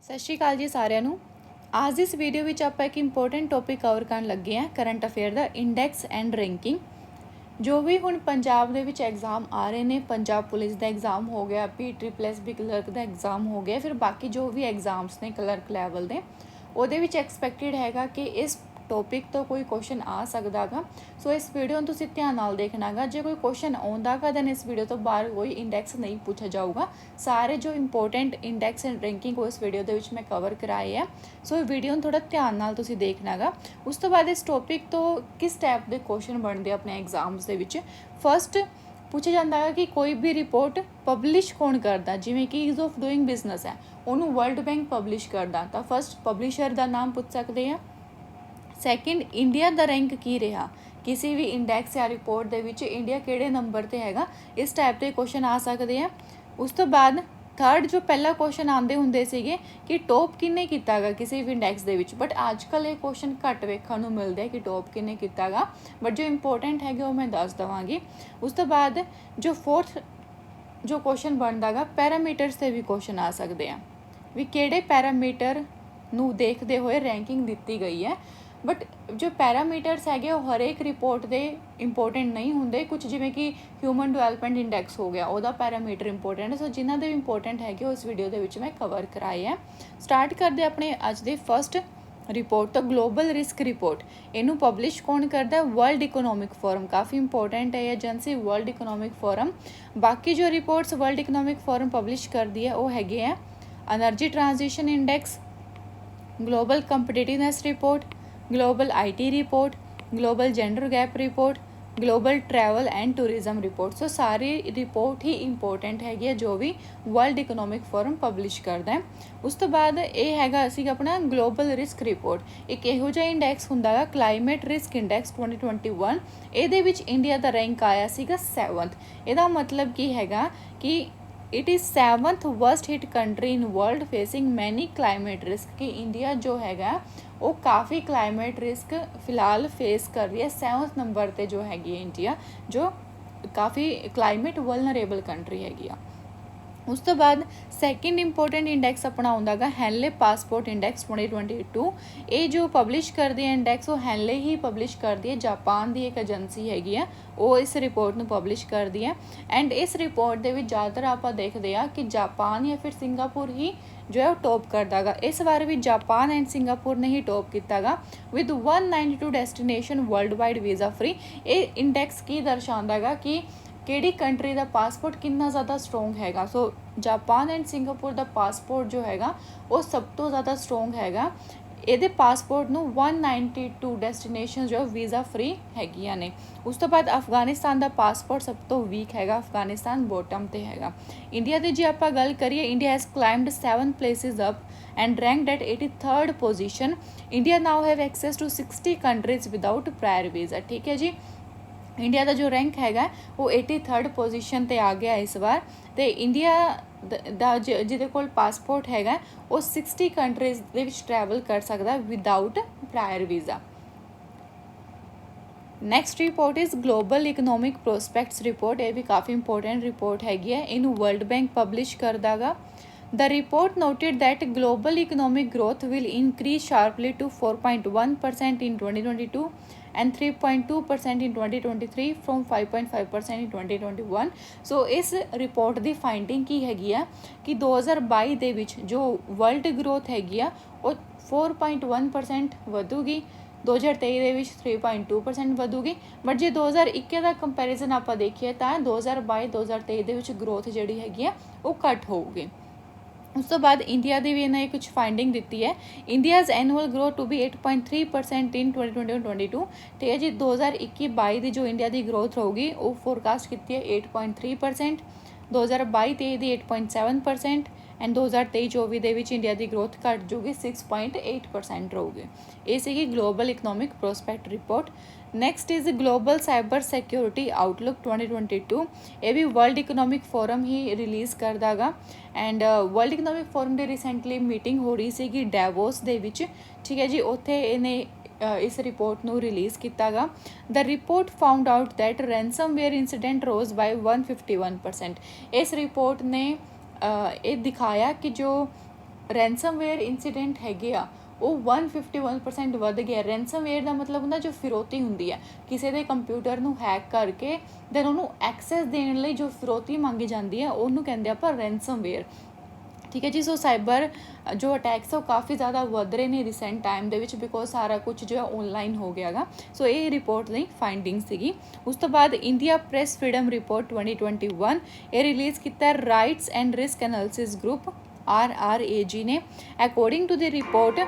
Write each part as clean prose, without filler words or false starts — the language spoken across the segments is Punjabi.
ਸਤਿ ਸ਼੍ਰੀ ਅਕਾਲ ਜੀ ਸਾਰਿਆਂ ਨੂੰ। ਅੱਜ ਇਸ ਵੀਡੀਓ ਵਿੱਚ ਆਪਾਂ ਇੱਕ ਇੰਪੋਰਟੈਂਟ ਟੌਪਿਕ ਕਵਰ ਕਰਨ ਲੱਗੇ ਹਾਂ, current affair the index and ranking. ਜੋ ਵੀ ਹੁਣ ਪੰਜਾਬ ਦੇ ਵਿੱਚ ਐਗਜ਼ਾਮ ਆ ਰਹੇ ਨੇ, ਪੰਜਾਬ ਪੁਲਿਸ ਦਾ ਐਗਜ਼ਾਮ ਹੋ ਗਿਆ, PSSB ਕਲਰਕ ਦਾ ਐਗਜ਼ਾਮ ਹੋ ਗਿਆ, ਫਿਰ ਬਾਕੀ ਜੋ ਵੀ ਐਗਜ਼ਾਮਸ ਨੇ ਕਲਰਕ ਲੈਵਲ ਦੇ, ਉਹਦੇ ਵਿੱਚ ਐਕਸਪੈਕਟਿਡ ਹੈਗਾ ਕਿ ਇਸ ਟੌਪਿਕ ਤੋਂ ਕੋਈ ਕੁਐਸਚਨ ਆ ਸਕਦਾ ਗਾ। ਸੋ ਇਸ ਵੀਡੀਓ ਨੂੰ ਤੁਸੀਂ ਧਿਆਨ ਨਾਲ ਦੇਖਣਾ ਗਾ। ਜੇ ਕੋਈ ਕੁਐਸਚਨ ਆਉਂਦਾ ਗਾ ਦੈਨ ਇਸ ਵੀਡੀਓ ਤੋਂ ਬਾਅਦ ਕੋਈ ਇੰਡੈਕਸ ਨਹੀਂ ਪੁੱਛਿਆ ਜਾਊਗਾ। ਸਾਰੇ ਜੋ ਇੰਪੋਰਟੈਂਟ ਇੰਡੈਕਸ ਐਂਡ ਰੈਂਕਿੰਗ ਉਹ ਇਸ ਵੀਡੀਓ ਦੇ ਵਿੱਚ ਮੈਂ ਕਵਰ ਕਰਾਏ ਆ। ਸੋ ਇਹ ਵੀਡੀਓ ਨੂੰ ਥੋੜ੍ਹਾ ਧਿਆਨ ਨਾਲ ਤੁਸੀਂ ਦੇਖਣਾ ਗਾ। ਉਸ ਤੋਂ ਬਾਅਦ ਇਸ ਟੌਪਿਕ ਤੋਂ ਕਿਸ ਟਾਈਪ ਦੇ ਕੁਐਸਚਨ ਬਣਦੇ ਆਪਣੇ ਐਗਜ਼ਾਮਸ ਦੇ ਵਿੱਚ। ਫਸਟ ਪੁੱਛਿਆ ਜਾਂਦਾ ਹੈ ਕਿ ਕੋਈ ਵੀ ਰਿਪੋਰਟ ਪਬਲਿਸ਼ ਕੌਣ ਕਰਦਾ, ਜਿਵੇਂ ਕਿ ਈਜ਼ ਆਫ ਡੂਇੰਗ ਬਿਜ਼ਨਸ ਹੈ, ਉਹਨੂੰ ਵਰਲਡ ਬੈਂਕ ਪਬਲਿਸ਼ ਕਰਦਾ, ਤਾਂ ਫਸਟ ਪਬਲਿਸ਼ਰ ਦਾ ਨਾਮ ਪੁੱਛ ਸਕਦੇ ਆ। ਸੈਕਿੰਡ, ਇੰਡੀਆ ਦਾ ਰੈਂਕ ਕੀ ਰਿਹਾ, ਕਿਸੇ ਵੀ ਇੰਡੈਕਸ ਜਾਂ ਰਿਪੋਰਟ ਦੇ ਵਿੱਚ ਇੰਡੀਆ ਕਿਹੜੇ ਨੰਬਰ 'ਤੇ ਹੈਗਾ, ਇਸ ਟਾਈਪ ਦੇ ਕੁਐਸਚਨ ਆ ਸਕਦੇ ਆ। ਉਸ ਤੋਂ ਬਾਅਦ ਥਰਡ, ਜੋ ਪਹਿਲਾ ਕੁਐਸਚਨ ਆਉਂਦੇ ਹੁੰਦੇ ਸੀਗੇ ਕਿ ਟੋਪ ਕਿਹਨੇ ਕੀਤਾ ਗਾ ਕਿਸੇ ਵੀ ਇੰਡੈਕਸ ਦੇ ਵਿੱਚ, ਬਟ ਅੱਜ ਕੱਲ੍ਹ ਇਹ ਕੁਐਸਚਨ ਘੱਟ ਵੇਖਣ ਨੂੰ ਮਿਲਦੇ ਕਿ ਟੋਪ ਕਿਹਨੇ ਕੀਤਾ ਗਾ, ਬਟ ਜੋ ਇੰਪੋਰਟੈਂਟ ਹੈਗੇ ਉਹ ਮੈਂ ਦੱਸ ਦੇਵਾਂਗੀ। ਉਸ ਤੋਂ ਬਾਅਦ ਜੋ ਫੋਰਥ ਜੋ ਕੁਐਸਚਨ ਬਣਦਾ ਗਾ, ਪੈਰਾਮੀਟਰਸ 'ਤੇ ਵੀ ਕੁਐਸਚਨ ਆ ਸਕਦੇ ਆ ਵੀ ਕਿਹੜੇ ਪੈਰਾਮੀਟਰ ਨੂੰ ਦੇਖਦੇ ਹੋਏ ਰੈਂਕਿੰਗ ਦਿੱਤੀ ਗਈ ਹੈ। ਬਟ ਜੋ ਪੈਰਾਮੀਟਰਸ ਹੈਗੇ ਉਹ ਹਰੇਕ ਰਿਪੋਰਟ ਦੇ ਇੰਪੋਰਟੈਂਟ ਨਹੀਂ ਹੁੰਦੇ। ਕੁਝ ਜਿਵੇਂ ਕਿ ਹਿਊਮਨ ਡਿਵੈਲਪਮੈਂਟ ਇੰਡੈਕਸ ਹੋ ਗਿਆ, ਉਹਦਾ ਪੈਰਾਮੀਟਰ ਇੰਪੋਰਟੈਂਟ ਹੈ। ਸੋ ਜਿਨ੍ਹਾਂ ਦੇ ਇੰਪੋਰਟੈਂਟ ਹੈਗੇ ਉਹ ਇਸ ਵੀਡੀਓ ਦੇ ਵਿੱਚ ਮੈਂ ਕਵਰ ਕਰਾਏ ਹੈ। ਸਟਾਰਟ ਕਰਦੇ ਆਪਣੇ ਅੱਜ ਦੇ ਫਸਟ ਰਿਪੋਰਟ ਤੋਂ, ਗਲੋਬਲ ਰਿਸਕ ਰਿਪੋਰਟ। ਇਹਨੂੰ ਪਬਲਿਸ਼ ਕੌਣ ਕਰਦਾ? World Economic Forum. ਕਾਫੀ ਇੰਪੋਰਟੈਂਟ ਹੈ ਇਹ ਏਜੰਸੀ, ਵਰਲਡ ਇਕਨੋਮਿਕ ਫੋਰਮ। ਬਾਕੀ ਜੋ reports World Economic Forum publish ਕਰਦੀ ਹੈ ਉਹ ਹੈਗੇ ਆ energy transition index, global competitiveness report, global IT report, global gender gap report, global travel and tourism report. So सारी रिपोर्ट ही इंपॉर्टेंट हैगी है जो भी वर्ल्ड इकोनॉमिक फोरम पब्लिश करता है। उस तो बाद ये हैगा असीगा अपना ग्लोबल रिस्क रिपोर्ट। एक इहो जिहा इंडैक्स हुंदा गा क्लाइमेट रिस्क इंडैक्स 2021। ਇਹਦੇ ਵਿੱਚ ਇੰਡੀਆ ਦਾ ਰੈਂਕ ਆਇਆ ਸੀਗਾ 7th। ਇਹਦਾ ਮਤਲਬ ਕੀ ਹੈਗਾ ਕਿ it is 7th worst hit country in world facing many climate risk. कि इंडिया जो हैगा वो काफ़ी क्लाइमेट रिस्क फिलहाल फेस कर रही है। 7th नंबर पर जो हैगी इंडिया, जो काफ़ी क्लाइमेट वलनरेबल कंट्री हैगी आ। उस तो बाद सैकेंड इंपॉर्टेंट इंडैक्स अपना आउंदा गा हैनले पासपोर्ट इंडैक्स 2022। ये जो पब्लिश करती है इंडैक्स वो हैनले ही पब्लिश करती है, जापान की एक एजेंसी हैगी है, वो इस रिपोर्ट में पब्लिश करती है। एंड इस रिपोर्ट के ज़्यादातर आप देखते हैं कि जापान या फिर सिंगापुर ही जो है वो टॉप करता गा। इस बार भी जापान एंड सिंगापुर ने ही टॉप किया गा with 192 destination world wide visa free. ये इंडैक्स की दर्शाता गा कि ਕਿਹੜੀ ਕੰਟਰੀ ਦਾ ਪਾਸਪੋਰਟ ਕਿੰਨਾ ਜ਼ਿਆਦਾ ਸਟਰੋਂਗ ਹੈਗਾ। ਸੋ ਜਾਪਾਨ ਐਂਡ ਸਿੰਗਾਪੁਰ ਦਾ ਪਾਸਪੋਰਟ ਜੋ ਹੈਗਾ ਉਹ ਸਭ ਤੋਂ ਜ਼ਿਆਦਾ ਸਟਰੋਂਗ ਹੈਗਾ। ਇਹਦੇ ਪਾਸਪੋਰਟ ਨੂੰ 192 ਡੈਸਟੀਨੇਸ਼ਨ ਜੋ ਵੀਜ਼ਾ ਫਰੀ ਹੈਗੀਆਂ ਨੇ। ਉਸ ਤੋਂ ਬਾਅਦ ਅਫਗਾਨਿਸਤਾਨ ਦਾ ਪਾਸਪੋਰਟ ਸਭ ਤੋਂ ਵੀਕ ਹੈਗਾ, ਅਫਗਾਨਿਸਤਾਨ ਬੋਟਮ 'ਤੇ ਹੈਗਾ। ਇੰਡੀਆ ਦੀ ਜੇ ਆਪਾਂ ਗੱਲ ਕਰੀਏ, India has ਕਲਾਈਮਡ 7 places up and ranked at 83rd position. India now have access to 60 countries without prior visa। ਠੀਕ ਹੈ ਜੀ, ਇੰਡੀਆ ਦਾ ਜੋ ਰੈਂਕ ਹੈਗਾ ਉਹ 83rd ਪੋਜੀਸ਼ਨ 'ਤੇ ਆ ਗਿਆ ਇਸ ਵਾਰ। ਅਤੇ ਇੰਡੀਆ ਦਾ ਜਿਹਦੇ ਕੋਲ ਪਾਸਪੋਰਟ ਹੈਗਾ ਉਹ 60 ਕੰਟਰੀਜ਼ ਦੇ ਵਿੱਚ ਟਰੈਵਲ ਕਰ ਸਕਦਾ without prior visa. Next report is global economic prospects report. ਇਹ ਵੀ ਕਾਫੀ ਇੰਪੋਰਟੈਂਟ ਰਿਪੋਰਟ ਹੈਗੀ ਹੈ, ਇਹਨੂੰ ਵਰਲਡ ਬੈਂਕ ਪਬਲਿਸ਼ ਕਰਦਾ ਗਾ। The report noted that global economic growth will increase sharply to 4.1% in 2022 and 3.2% in 2023 from 5.5% in 2021। ਸੋ ਇਸ ਰਿਪੋਰਟ ਦੀ ਫਾਈਂਡਿੰਗ ਕੀ ਹੈਗੀ ਆ ਕਿ 2022 ਦੇ ਵਿੱਚ ਜੋ ਵਰਲਡ ਗਰੋਥ ਹੈਗੀ ਆ ਉਹ 4.1% ਵਧੂਗੀ, 2023 ਦੇ ਵਿੱਚ 3.2% ਵਧੂਗੀ। ਬਟ ਜੇ 2021 ਦਾ ਕੰਪੈਰੀਜ਼ਨ ਆਪਾਂ ਦੇਖੀਏ ਤਾਂ 2022-2023 ਦੇ ਵਿੱਚ ਗਰੋਥ ਜਿਹੜੀ ਹੈਗੀ ਆ ਉਹ ਘੱਟ ਹੋਊਗੀ। ਉਸ ਤੋਂ ਬਾਅਦ ਇੰਡੀਆ ਦੀ ਵੀ ਇਹਨਾਂ ਕੁਝ ਫਾਈਂਡਿੰਗ ਦਿੱਤੀ ਹੈ। India's annual growth to be 8.3% in 2021-22। ਠੀਕ ਹੈ ਜੀ, 2021-22 ਦੀ ਜੋ ਇੰਡੀਆ ਦੀ ਗਰੋਥ ਹੋਊਗੀ ਉਹ ਫੋਰਕਾਸਟ ਕੀਤੀ ਹੈ 8.3%, 2022-23 ਦੀ 8.7% ਐਂਡ 2023-24 ਦੇ ਵਿੱਚ ਇੰਡੀਆ ਦੀ ਗਰੋਥ ਘੱਟ ਜੂਗੀ 6.8% ਰਹੂਗੀ। ਇਹ ਸੀਗੀ global economic prospect report. Next is global cyber security outlook 2022। ਇਹ ਵੀ ਵਰਲਡ ਇਕਨੋਮਿਕ ਫੋਰਮ ਹੀ ਰਿਲੀਜ਼ ਕਰਦਾ ਗਾ। And world Economic form the recently meeting ਹੋ ਰਹੀ ਸੀਗੀ ਡੈਵੋਸ ਦੇ ਵਿੱਚ। ਠੀਕ ਹੈ ਜੀ, ਉੱਥੇ ਇਹਨੇ ਇਸ ਰਿਪੋਰਟ ਨੂੰ ਰਿਲੀਜ਼ ਕੀਤਾ ਗਾ। The report found out that ransomware incident rose by 151%। ਇਸ ਰਿਪੋਰਟ ਨੇ ਇਹ ਦਿਖਾਇਆ ਕਿ ਜੋ ਰੈਂਸਮਵੇਅਰ ਇਨਸੀਡੈਂਟ ਹੈਗੇ ਆ ਉਹ 151% ਵੱਧ ਗਿਆ। ਰੈਂਸਮਵੇਅਰ ਦਾ ਮਤਲਬ ਹੁੰਦਾ ਜੋ ਫਿਰੌਤੀ ਹੁੰਦੀ ਹੈ, ਕਿਸੇ ਦੇ ਕੰਪਿਊਟਰ ਨੂੰ ਹੈਕ ਕਰਕੇ ਦੈਨ ਉਹਨੂੰ ਐਕਸੈਸ ਦੇਣ ਲਈ ਜੋ ਫਿਰੌਤੀ ਮੰਗੀ ਜਾਂਦੀ ਹੈ ਉਹਨੂੰ ਕਹਿੰਦੇ ਆਪਾਂ ਰੈਂਸਮਵੇਅਰ। ਠੀਕ ਹੈ ਜੀ। ਸੋ ਸਾਈਬਰ ਜੋ ਅਟੈਕਸ ਉਹ ਕਾਫੀ ਜ਼ਿਆਦਾ ਵੱਧ ਰਹੇ ਨੇ ਰੀਸੈਂਟ ਟਾਈਮ ਦੇ ਵਿੱਚ, ਬਿਕੋਜ਼ ਸਾਰਾ ਕੁਝ ਜੋ ਹੈ ਆਨਲਾਈਨ ਹੋ ਗਿਆ ਗਾ। ਸੋ ਇਹ ਰਿਪੋਰਟ ਦੀ ਫਾਈਂਡਿੰਗ ਸੀਗੀ। ਉਸ ਤੋਂ ਬਾਅਦ ਇੰਡੀਆ ਪ੍ਰੈਸ ਫਰੀडम ਰਿਪੋਰਟ 2021 ਇਹ ਰਿਲੀਜ਼ ਕੀਤਾ rights and risk analysis group RRAG ਨੇ। According to the report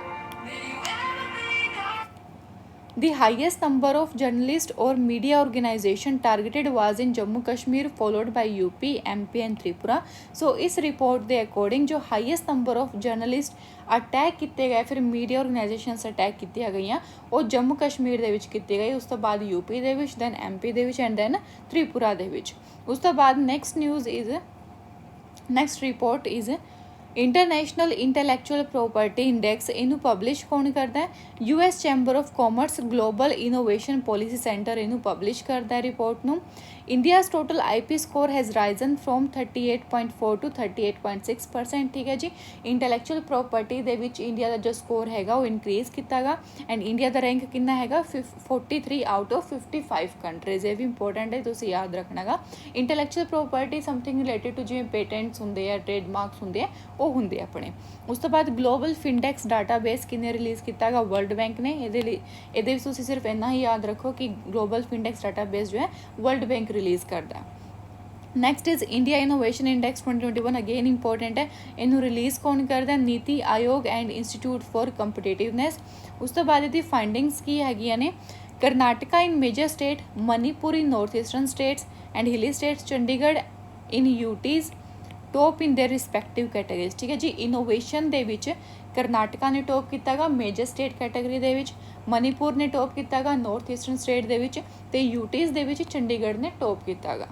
the highest number of journalists or media organization targeted was in Jammu Kashmir followed by UP, MP and Tripura। so ਇਸ ਰਿਪੋਰਟ ਦੇ ਅਕੋਰਡਿੰਗ ਜੋ highest number of journalist attack ਕੀਤੇ ਗਏ, ਫਿਰ ਮੀਡੀਆ ਆਰਗੇਨਾਈਜੇਸ਼ਨਸ ਅਟੈਕ ਕੀਤੀਆਂ ਗਈਆਂ, ਉਹ ਜੰਮੂ ਕਸ਼ਮੀਰ ਦੇ ਵਿੱਚ ਕੀਤੇ ਗਏ, ਉਸ ਤੋਂ ਬਾਅਦ UP ਦੇ ਵਿੱਚ, ਦੈਨ MP ਦੇ ਵਿੱਚ ਐਂਡ ਦੈਨ ਤ੍ਰਿਪੁਰਾ ਦੇ ਵਿੱਚ। ਉਸ ਤੋਂ ਬਾਅਦ next report is international intellectual property index. ਇਹਨੂੰ ਪਬਲਿਸ਼ ਕੌਣ ਕਰਦਾ ਹੈ? US chamber of commerce global innovation policy centre ਇਹਨੂੰ ਪਬਲਿਸ਼ ਕਰਦਾ ਹੈ ਰਿਪੋਰਟ ਨੂੰ। India's total IP score has risen from 38.4 to 38.6%। ਠੀਕ ਹੈ ਜੀ। ਇੰਟੈਲੈਕਚੁਅਲ ਪ੍ਰੋਪਰਟੀ ਦੇ ਵਿੱਚ ਇੰਡੀਆ ਦਾ ਜੋ ਸਕੋਰ ਹੈਗਾ ਉਹ ਇਨਕਰੀਜ਼ ਕੀਤਾ ਗਾ ਐਂਡ ਇੰਡੀਆ ਦਾ ਰੈਂਕ ਕਿੰਨਾ ਹੈਗਾ 43 ਆਊਟ ਆਫ 55 ਕੰਟਰੀਜ਼। ਇਹ ਵੀ ਇੰਪੋਰਟੈਂਟ ਹੈ, ਤੁਸੀਂ ਯਾਦ ਰੱਖਣਾ ਗਾ। Intellectual property something related to ਜਿਵੇਂ ਪੇਟੈਂਟਸ ਹੁੰਦੇ ਆ, ਟ੍ਰੇਡਮਾਰਕਸ ਹੁੰਦੇ ਆ, ਉਹ ਹੁੰਦੇ ਆਪਣੇ। ਉਸ ਤੋਂ ਬਾਅਦ ਗਲੋਬਲ ਫਿਨਟੈਕਸ ਡਾਟਾਬੇਸ ਕਿੰਨੇ ਰਿਲੀਜ਼ ਕੀਤਾ ਗਾ? ਵਰਲਡ ਬੈਂਕ ਨੇ। ਇਹਦੇ ਵਿੱਚ ਤੁਸੀਂ ਸਿਰਫ ਇੰਨਾ ਹੀ ਯਾਦ ਰੱਖੋ ਕਿ ਗਲੋਬਲ ਫਿਨਟੈਕਸ ਡਾਟਾਬੇਸ ਜੋ ਹੈ ਵਰਲਡ ਬੈਂਕ ਰਿਲੀਜ਼ ਕਰਦਾ। Next is India innovation index 2021 again important ਹੈ। ਇਹਨੂੰ ਰਿਲੀਜ਼ ਕੌਣ ਕਰਦਾ? NITI Aayog and Institute for Competitiveness. ਉਸ ਤੋਂ ਬਾਅਦ ਇਹਦੀ ਫਾਈਂਡਿੰਗਸ ਕੀ ਹੈਗੀਆਂ ਨੇ? Karnataka in major state, Manipur in north eastern states and hilly states, Chandigarh in UTs top in their respective categories. ਠੀਕ ਹੈ ਜੀ। ਇਨੋਵੇਸ਼ਨ ਦੇ ਵਿੱਚ ਕਰਨਾਟਕਾ ਨੇ ਟੋਪ ਕੀਤਾ ਗਾ ਮੇਜਰ ਸਟੇਟ ਕੈਟਾਗਰੀ ਦੇ ਵਿੱਚ, ਮਨੀਪੁਰ ਨੇ ਟੋਪ ਕੀਤਾ ਗਾ ਨਾਰਥ ਈਸਟਰਨ ਸਟੇਟ ਦੇ ਵਿੱਚ, ਤੇ UTs ਦੇ ਵਿੱਚ ਚੰਡੀਗੜ੍ਹ ਨੇ ਟੋਪ ਕੀਤਾ ਗਾ।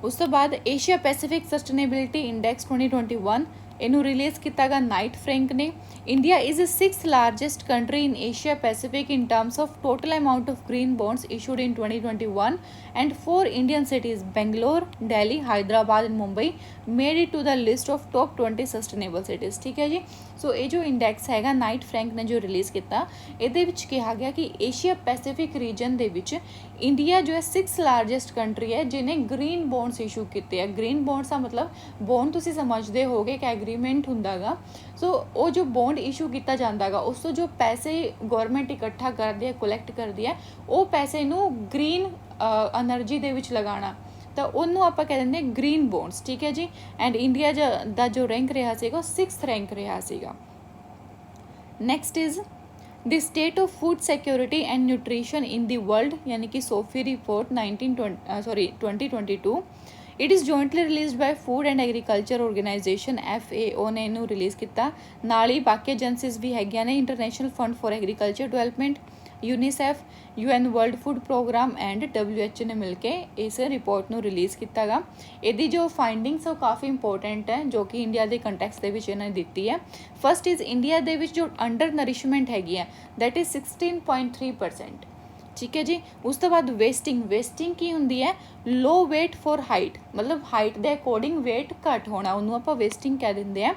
ਉਸ ਤੋਂ ਬਾਅਦ ਏਸ਼ੀਆ ਪੈਸੀਫਿਕ ਸਸਟੇਨੇਬਿਲਿਟੀ ਇੰਡੈਕਸ 2021 ਇਹਨੂੰ ਰਿਲੀਜ਼ ਕੀਤਾ ਗਾ ਨਾਈਟ ਫਰੈਂਕ ਨੇ। India is 6th largest country in Asia Pacific in terms of total amount of green bonds issued in 2021 and 4 Indian cities Bangalore, Delhi, Hyderabad and Mumbai made it to the list of top 20 sustainable cities. ਠੀਕ ਹੈ ਜੀ। ਸੋ ਇਹ ਜੋ ਇੰਡੈਕਸ ਹੈਗਾ ਨਾਈਟ ਫਰੈਂਕ ਨੇ ਜੋ ਰਿਲੀਜ਼ ਕੀਤਾ, ਇਹਦੇ ਵਿੱਚ ਕਿਹਾ ਗਿਆ ਕਿ ਏਸ਼ੀਆ ਪੈਸੀਫਿਕ ਰੀਜਨ ਦੇ ਵਿੱਚ ਇੰਡੀਆ ਜੋ ਹੈ 6th ਲਾਰਜੈਸਟ ਕੰਟਰੀ ਹੈ ਜਿਹਨੇ ਗ੍ਰੀਨ ਬੌਂਡਸ ਇਸ਼ੂ ਕੀਤੇ ਆ। ਗ੍ਰੀਨ ਬੌਂਡਸ ਦਾ ਮਤਲਬ ਬੌਂਡ ਤੁਸੀਂ ਸਮਝਦੇ ਹੋਗੇ ਕਿ ਐਗਰੀਮੈਂਟ ਹੁੰਦਾ ਗਾ। ਸੋ ਉਹ ਜੋ ਬੌਂਡ ਇਸ਼ੂ ਕੀਤਾ ਜਾਂਦਾ ਗਾ ਉਸ ਤੋਂ ਜੋ ਪੈਸੇ ਗੌਰਮੈਂਟ ਇਕੱਠਾ ਕਰਦੀ ਹੈ, ਕਲੈਕਟ ਕਰਦੀ ਹੈ, ਉਹ ਪੈਸੇ ਨੂੰ ਗ੍ਰੀਨ ਐਨਰਜੀ ਦੇ ਵਿੱਚ ਲਗਾਉਣਾ, ਤਾਂ ਉਹਨੂੰ ਆਪਾਂ ਕਹਿ ਦਿੰਦੇ ਹਾਂ ਗ੍ਰੀਨ ਬੌਂਡਸ। ਠੀਕ ਹੈ ਜੀ। ਐਂਡ ਇੰਡੀਆ ਦਾ ਜੋ ਰੈਂਕ ਰਿਹਾ ਸੀਗਾ 6th ਰੈਂਕ ਰਿਹਾ ਸੀਗਾ। Next is the state of food security and nutrition in the world यानी कि Sophie report 2022। It is jointly released by food and agriculture organization FAO ने ਇਹਨੂੰ ਰਿਲੀਜ਼ ਕੀਤਾ। ਨਾਲ ਹੀ ਬਾਕੀ ਏਜੰਸੀਜ਼ ਵੀ ਹੈਗੀਆਂ ਨੇ, international fund for agriculture development, UNICEF, UN world food programme and WHO ਨੇ ਮਿਲ ਕੇ ਇਸ ਰਿਪੋਰਟ ਨੂੰ ਰਿਲੀਜ਼ ਕੀਤਾ ਗਾ। ਇਹਦੀ ਜੋ ਫਾਈਂਡਿੰਗਸ ਉਹ ਕਾਫੀ ਇੰਪੋਰਟੈਂਟ ਹੈ ਜੋ ਕਿ ਇੰਡੀਆ ਦੇ ਕੰਟੈਕਸਟ ਦੇ ਵਿੱਚ ਇਹਨਾਂ ਨੇ ਦਿੱਤੀ ਹੈ। ਫਸਟ ਇਜ਼ ਇੰਡੀਆ ਦੇ ਵਿੱਚ ਜੋ ਅੰਡਰ ਨਰਿਸ਼ਮੈਂਟ ਹੈਗੀ ਹੈ ਦੈਟ ਇਜ਼ 16.3%। ਠੀਕ ਹੈ ਜੀ। ਉਸ ਤੋਂ ਬਾਅਦ ਵੇਸਟਿੰਗ ਕੀ ਹੁੰਦੀ ਹੈ? ਲੋ ਵੇਟ ਫॉर ਹਾਈਟ, ਮਤਲਬ ਹਾਈਟ ਦੇ ਅਕੋਰਡਿੰਗ ਵੇਟ ਘੱਟ ਹੋਣਾ, ਉਹਨੂੰ ਆਪਾਂ ਵੇਸਟਿੰਗ ਕਹਿ ਦਿੰਦੇ ਆ।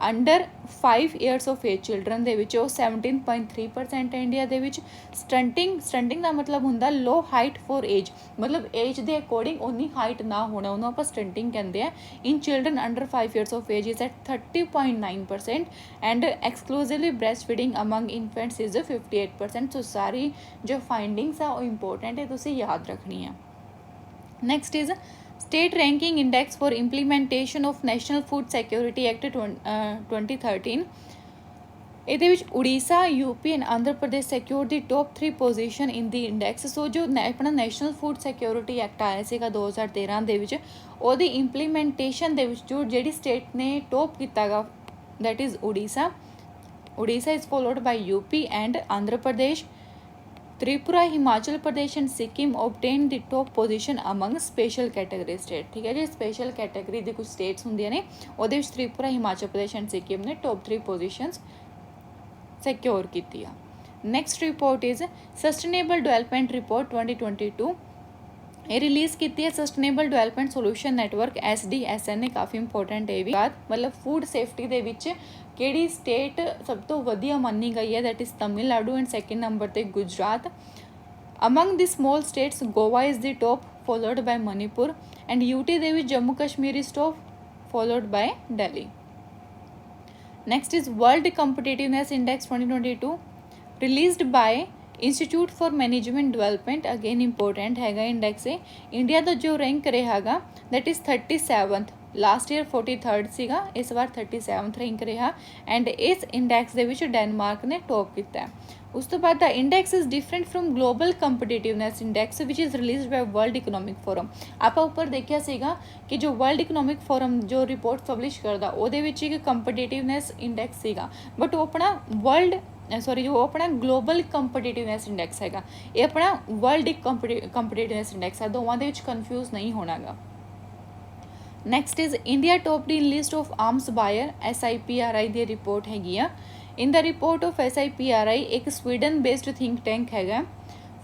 Under 5 years of age children ਦੇ ਵਿੱਚ ਉਹ 17.3% ਹੈ ਇੰਡੀਆ ਦੇ ਵਿੱਚ। ਸਟੰਟਿੰਗ ਦਾ ਮਤਲਬ ਹੁੰਦਾ ਲੋ ਹਾਈਟ ਫॉर ਏਜ, ਮਤਲਬ ਏਜ ਦੇ ਅਕੋਰਡਿੰਗ ਉਨੀ ਹਾਈਟ ਨਾ ਹੋਣਾ, ਉਹਨੂੰ ਆਪਾਂ ਸਟੰਟਿੰਗ ਕਹਿੰਦੇ ਆ। In children under 5 years of age is at 30.9% and exclusively breast feeding among infants is 58%। So ਸਾਰੀ ਜੋ ਫਾਈਂਡਿੰਗਸ ਆ ਉਹ ਇੰਪੋਰਟੈਂਟ ਹੈ, ਤੁਸੀਂ ਯਾਦ ਰੱਖਣੀ ਆ। Next is State Ranking Index for Implementation of National Food Security Act 2013। ਇਹਦੇ ਵਿੱਚ Odisha, UP and Andhra Pradesh secure the top 3 position in the index. So ਜੋ ਆਪਣਾ ਨੈਸ਼ਨਲ ਫੂਡ ਸਿਕਿਉਰਿਟੀ ਐਕਟ ਆਇਆ ਸੀਗਾ 2013 ਦੇ ਵਿੱਚ, ਉਹਦੀ ਇੰਪਲੀਮੈਂਟੇਸ਼ਨ ਦੇ ਵਿੱਚ ਜਿਹੜੀ ਸਟੇਟ ਨੇ ਟੌਪ ਕੀਤਾ ਗਾ that is Orissa is followed by UP and Andhra Pradesh. Tripura, Himachal Pradesh and Sikkim obtained the top position among special category state। ठीक है जी। स्पेशल कैटेगरी ਦੀ कुछ स्टेट्स ਹੁੰਦੀਆਂ ਨੇ, ਉਹਦੇ ਵਿੱਚ त्रिपुरा, हिमाचल प्रदेश एंड सिक्किम ने टॉप 3 पोजीशंस सिक्योर ਕੀਤੀ ਆ। Next report is sustainable development report 2022। ਇਹ ਰਿਲੀਜ਼ ਕੀਤੀ ਹੈ sustainable development solution network SDSN, ਕਾਫੀ ਇੰਪੋਰਟੈਂਟ ਇਹ ਵੀ ਬਾਤ। ਮਤਲਬ ਫੂਡ ਸੇਫਟੀ ਦੇ ਵਿੱਚ ਕਿਹੜੀ ਸਟੇਟ ਸਭ ਤੋਂ ਵਧੀਆ ਮੰਨੀ ਗਈ ਹੈ, that is Tamil Nadu, and second number ਤੇ Gujarat. Among the small states Goa is the top, followed by Manipur, and UT ਦੇ ਵਿੱਚ Jammu Kashmir is top, followed by Delhi. Next is World Competitiveness Index 2022 released by Institute for Management Development, again important हैगा इंडेक्स है। इंडिया का जो रैंक रहेगा that is 37th, last year 43rd सीगा, इस बार 37th रैंक रहा, एंड इस इंडेक्स ਦੇ ਵਿੱਚ ਡੈਨਮਾਰਕ ਨੇ ਟੌਪ ਕੀਤਾ ਹੈ। ਉਸ ਤੋਂ ਬਾਅਦ ਦਾ index is different from global competitiveness index which is released by World Economic Forum. ਆਪਾਂ ਉੱਪਰ ਦੇਖਿਆ ਸੀਗਾ ਕਿ ਜੋ ਵਰਲਡ ਇਕਨੋਮਿਕ ਫੋਰਮ ਜੋ ਰਿਪੋਰਟ ਪਬਲਿਸ਼ ਕਰਦਾ ਉਹਦੇ ਵਿੱਚ ਇੱਕ ਕੰਪੀਟੀਟਿਵਨੈਸ ਇੰਡੈਕਸ ਸੀਗਾ, ਬਟ ਉਹ ਆਪਣਾ ਜੋ ਆਪਣਾ ਗਲੋਬਲ ਕੰਪੀਟੀਟਿਵਨੈਸ ਇੰਡੈਕਸ ਹੈਗਾ, ਇਹ ਆਪਣਾ ਵਰਲਡ ਕੰਪੀਟੀਟਿਵਨੈਸ ਇੰਡੈਕਸ ਹੈ, ਦੋਵਾਂ ਦੇ ਵਿੱਚ ਕਨਫਿਊਜ਼ ਨਹੀਂ ਹੋਣਾਗਾ। Next is India topped in list of arms buyer, SIPRI ਦੀ ਰਿਪੋਰਟ ਹੈਗੀ ਆ। In the report of SIPRI ਇੱਕ ਸਵੀਡਨ ਬੇਸਡ ਥਿੰਕ ਟੈਂਕ ਹੈਗਾ,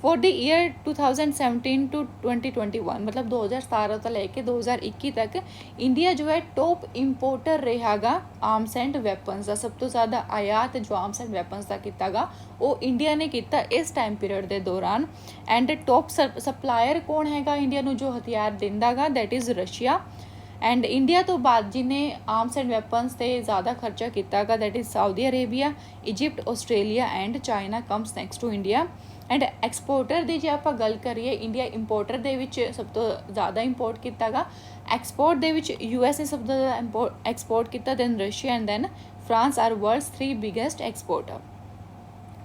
ਫॉर द ईयर 2017 टू 2021, मतलब 2017 ਤੋਂ ਲੈ ਕੇ 2021 ਤੱਕ ਇੰਡੀਆ ਜੋ ਹੈ ਟੌਪ ਇੰਪੋਰਟਰ ਰਿਹਾਗਾ ਆਰਮਸ ਐਂਡ ਵੈਪਨਸ ਦਾ। ਸਭ ਤੋਂ ਜ਼ਿਆਦਾ ਆਯਾਤ ਜੋ ਆਰਮਸ ਐਂਡ ਵੈਪਨਸ ਦਾ ਕੀਤਾਗਾ ਉਹ ਇੰਡੀਆ ਨੇ ਕੀਤਾ ਇਸ ਟਾਈਮ ਪੀਰੀਅਡ ਦੇ ਦੌਰਾਨ। ਐਂਡ ਟੌਪ ਸਪਲਾਇਰ ਕੌਣ ਹੈਗਾ ਇੰਡੀਆ ਨੂੰ ਜੋ ਹਥਿਆਰ ਦਿੰਦਾਗਾ, that is Russia. And India ਤੋਂ ਬਾਅਦ ਜਿਹਨੇ ਆਰਮਸ ਐਂਡ ਵੈਪਨਸ 'ਤੇ ਜ਼ਿਆਦਾ ਖਰਚਾ ਕੀਤਾਗਾ, that is Saudi Arabia, Egypt, Australia and China comes next to India. And exporter ਦੀ ਜੇ ਆਪਾਂ ਗੱਲ ਕਰੀਏ, ਇੰਡੀਆ ਇੰਪੋਰਟਰ ਦੇ ਵਿੱਚ ਸਭ ਤੋਂ ਜ਼ਿਆਦਾ ਇੰਪੋਰਟ ਕੀਤਾਗਾ। ਐਕਸਪੋਰਟ ਦੇ ਵਿੱਚ US ਨੇ ਸਭ ਤੋਂ ਜ਼ਿਆਦਾ ਐਕਸਪੋਰਟ ਕੀਤਾ, then Russia and then France are world's 3 biggest exporter.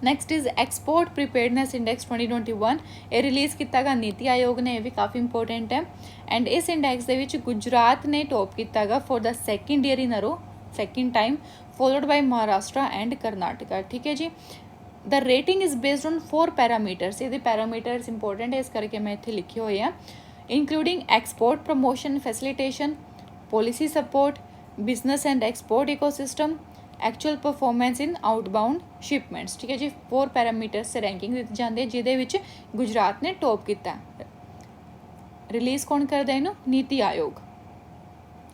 Next is export preparedness index 2021, ਇਹ ਰਿਲੀਜ਼ ਕੀਤਾਗਾ ਨੀਤੀ ਆਯੋਗ ਨੇ, ਇਹ ਵੀ ਕਾਫੀ ਇੰਪੋਰਟੈਂਟ ਹੈ। ਐਂਡ ਇਸ ਇੰਡੈਕਸ ਦੇ ਵਿੱਚ ਗੁਜਰਾਤ ਨੇ ਟੌਪ ਕੀਤਾਗਾ for the second year in a row, second time, followed by Maharashtra and Karnataka. ठीक है जी। The rating is based on 4 parameters, ਇਹਦੇ ਪੈਰਾਮੀਟਰਸ ਇੰਪੋਰਟੈਂਟ ਹੈ, ਇਸ ਕਰਕੇ ਮੈਂ ਇੱਥੇ ਲਿਖੇ ਹੋਏ ਆ। Including export promotion facilitation, policy support, business and export ecosystem, actual performance in outbound shipments. ਠੀਕ ਹੈ ਜੀ। 4 ਪੈਰਾਮੀਟਰਸ ਤੇ ਰੈਂਕਿੰਗ ਦਿੱਤੀ ਜਾਂਦੀ ਹੈ, ਜਿਹਦੇ ਵਿੱਚ ਗੁਜਰਾਤ ਨੇ ਟੌਪ ਕੀਤਾ। ਰਿਲੀਜ਼ ਕੌਣ ਕਰਦਾ ਇਹਨੂੰ? NITI Aayog.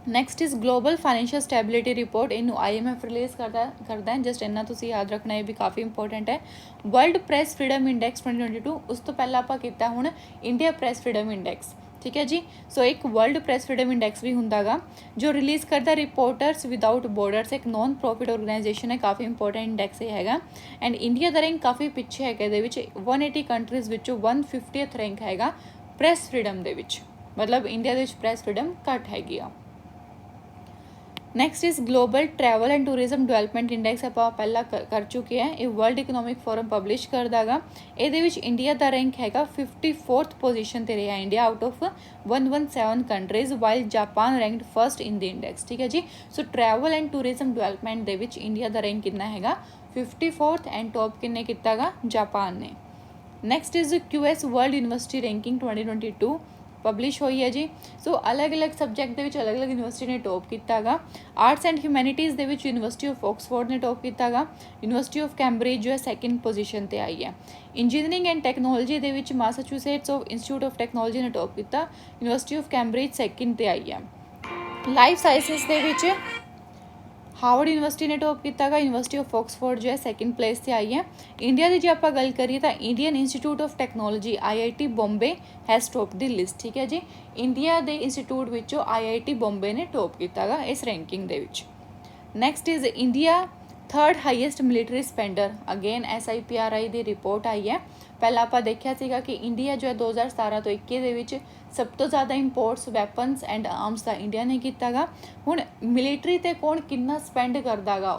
Next is global financial stability report, ਇਹਨੂੰ IMF ਰਿਲੀਜ਼ ਕਰਦਾ ਹੈ, ਜਸਟ ਇੰਨਾ ਤੁਸੀਂ ਯਾਦ ਰੱਖਣਾ, ਇਹ ਵੀ ਕਾਫੀ ਇੰਪੋਰਟੈਂਟ ਹੈ। ਵਰਲਡ ਪ੍ਰੈਸ ਫਰੀडम ਇੰਡੈਕਸ 2022, ਉਸ ਤੋਂ ਪਹਿਲਾਂ ਆਪਾਂ ਕੀਤਾ ਹੁਣ ਇੰਡੀਆ ਪ੍ਰੈਸ ਫਰੀडम ਇੰਡੈਕਸ। ਠੀਕ ਹੈ ਜੀ। ਸੋ ਇੱਕ ਵਰਲਡ ਪ੍ਰੈਸ ਫਰੀडम ਇੰਡੈਕਸ ਵੀ ਹੁੰਦਾਗਾ ਜੋ ਰਿਲੀਜ਼ ਕਰਦਾ ਰਿਪੋਰਟਰਸ ਵਿਦਾਊਟ ਬੋਰਡਰਸ, ਇੱਕ ਨੋਨ ਪ੍ਰੋਫਿਟ ਆਰਗੇਨਾਈਜੇਸ਼ਨ ਹੈ, ਕਾਫੀ ਇੰਪੋਰਟੈਂਟ ਇੰਡੈਕਸ ਇਹ ਹੈਗਾ। ਐਂਡ ਇੰਡੀਆ ਦਾ ਰੈਂਕ ਕਾਫੀ ਪਿੱਛੇ ਹੈਗਾ, ਇਹਦੇ ਵਿੱਚ 180 ਕੰਟਰੀਜ਼ ਵਿੱਚੋਂ 150th ਰੈਂਕ ਹੈਗਾ ਪ੍ਰੈਸ ਫਰੀडम ਦੇ ਵਿੱਚ, ਮਤਲਬ ਇੰਡੀਆ ਦੇ ਵਿੱਚ ਪ੍ਰੈਸ ਫਰੀडम ਘੱਟ ਹੈਗੀ ਆ। Next is global travel and tourism development index, ਆਪਾਂ ਪਹਿਲਾਂ ਕਰ ਚੁੱਕੇ ਹਾਂ, ਇਹ ਵਰਲਡ ਇਕਨੋਮਿਕ ਫੋਰਮ ਪਬਲਿਸ਼ ਕਰਦਾਗਾ। ਇਹਦੇ ਵਿੱਚ ਇੰਡੀਆ ਦਾ ਰੈਂਕ ਹੈਗਾ 54th ਪੋਜੀਸ਼ਨ 'ਤੇ ਰਿਹਾ India out of 117 countries, while Japan ranked first in the index. ਠੀਕ ਹੈ ਜੀ। So travel and tourism development ਦੇ ਵਿੱਚ ਇੰਡੀਆ ਦਾ ਰੈਂਕ ਕਿੰਨਾ ਹੈਗਾ? 54th, ਐਂਡ ਟੌਪ ਕਿੰਨੇ ਕੀਤਾਗਾ? ਜਾਪਾਨ ਨੇ। Next is QS world university ranking 2022 publish ਹੋਈ ਹੈ ਜੀ। ਸੋ ਅਲੱਗ-ਅਲੱਗ ਸਬਜੈਕਟ ਦੇ ਵਿੱਚ ਅਲੱਗ-ਅਲੱਗ ਯੂਨੀਵਰਸਿਟੀ ਨੇ ਟੌਪ ਕੀਤਾਗਾ। ਆਰਟਸ ਐਂਡ ਹਿਊਮੈਨਿਟੀਜ਼ ਦੇ ਵਿੱਚ ਯੂਨੀਵਰਸਿਟੀ ਆਫ ਆਕਸਫੋਰਡ ਨੇ ਟੌਪ ਕੀਤਾਗਾ। ਯੂਨੀਵਰਸਿਟੀ ਆਫ ਕੈਂਬਰਿਜ ਜੋ ਹੈ ਸੈਕਿੰਡ ਪੋਜੀਸ਼ਨ 'ਤੇ ਆਈ ਹੈ। ਇੰਜੀਨੀਅਰਿੰਗ ਐਂਡ ਟੈਕਨੋਲੋਜੀ ਦੇ ਵਿੱਚ ਮੈਸਾਚੂਸੇਟਸ ਆਫ ਇੰਸਟੀਚਿਊਟ ਆਫ ਟੈਕਨੋਲੋਜੀ ਨੇ ਟੌਪ ਕੀਤਾ। ਯੂਨੀਵਰਸਿਟੀ ਆਫ ਕੈਂਬਰਿਜ ਸੈਕਿੰਡ 'ਤੇ ਆਈ ਹੈ। ਲਾਈਫ ਸਾਇੰਸਿਸ ਦੇ ਵਿੱਚ ਹਾਰਵਰਡ ਯੂਨੀਵਰਸਿਟੀ ਨੇ ਟੌਪ ਕੀਤਾਗਾ। ਯੂਨੀਵਰਸਿਟੀ ਆਫ ਆਕਸਫੋਰਡ ਜੋ ਹੈ ਸੈਕਿੰਡ ਪਲੇਸ 'ਤੇ ਆਈ ਹੈ। ਇੰਡੀਆ ਦੀ ਜੇ ਆਪਾਂ ਗੱਲ ਕਰੀਏ ਤਾਂ Indian institute of technology IIT Bombay has top the list. ਠੀਕ ਹੈ ਜੀ। ਇੰਡੀਆ ਦੇ ਇੰਸਟੀਚਿਊਟ ਵਿੱਚੋਂ IIT ਬੰਬੇ ਨੇ ਟੌਪ ਕੀਤਾਗਾ ਇਸ ਰੈਂਕਿੰਗ ਦੇ ਵਿੱਚ। Next is India third highest military spender, again SIPRI ਦੀ ਰਿਪੋਰਟ ਆਈ ਹੈ। ਪਹਿਲਾਂ ਆਪਾਂ ਦੇਖਿਆ ਸੀਗਾ ਕਿ ਇੰਡੀਆ ਜੋ ਹੈ 2017 ਤੋਂ 21 ਦੇ ਵਿੱਚ ਸਭ ਤੋਂ ਜ਼ਿਆਦਾ ਇੰਪੋਰਟਸ ਵੈਪਨਸ ਐਂਡ ਆਰਮਸ ਦਾ ਇੰਡੀਆ ਨੇ ਕੀਤਾਗਾ। ਹੁਣ ਮਿਲਟਰੀ 'ਤੇ ਕੌਣ ਕਿੰਨਾ ਸਪੈਂਡ ਕਰਦਾਗਾ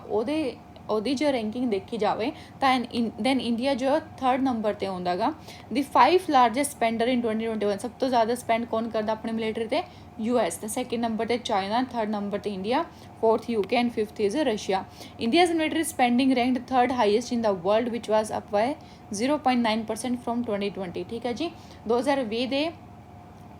ਉਹਦੀ ਜੋ ਰੈਂਕਿੰਗ ਦੇਖੀ ਜਾਵੇ ਤਾਂ ਦੈਨ ਇੰਡੀਆ ਜੋ ਥਰਡ ਨੰਬਰ 'ਤੇ ਆਉਂਦਾਗਾ। ਦੀ 5 ਲਾਰਜੈਸਟ ਸਪੈਂਡਰ ਇਨ 2021, ਸਭ ਤੋਂ ਜ਼ਿਆਦਾ ਸਪੈਂਡ ਕੌਣ ਕਰਦਾ ਆਪਣੇ ਮਿਲਟਰੀ 'ਤੇ? US, ਤੇ ਸੈਕਿੰਡ ਨੰਬਰ 'ਤੇ ਚਾਈਨਾ, ਥਰਡ ਨੰਬਰ 'ਤੇ India, fourth UK and 5th is Russia. India's military spending ranked third highest in the world ਵਿਚ ਵਾਜ਼ ਅਪ ਬਾਏ 0.9% ਫਰੋਮ 2020। ਠੀਕ ਹੈ ਜੀ। 2020 ਦੇ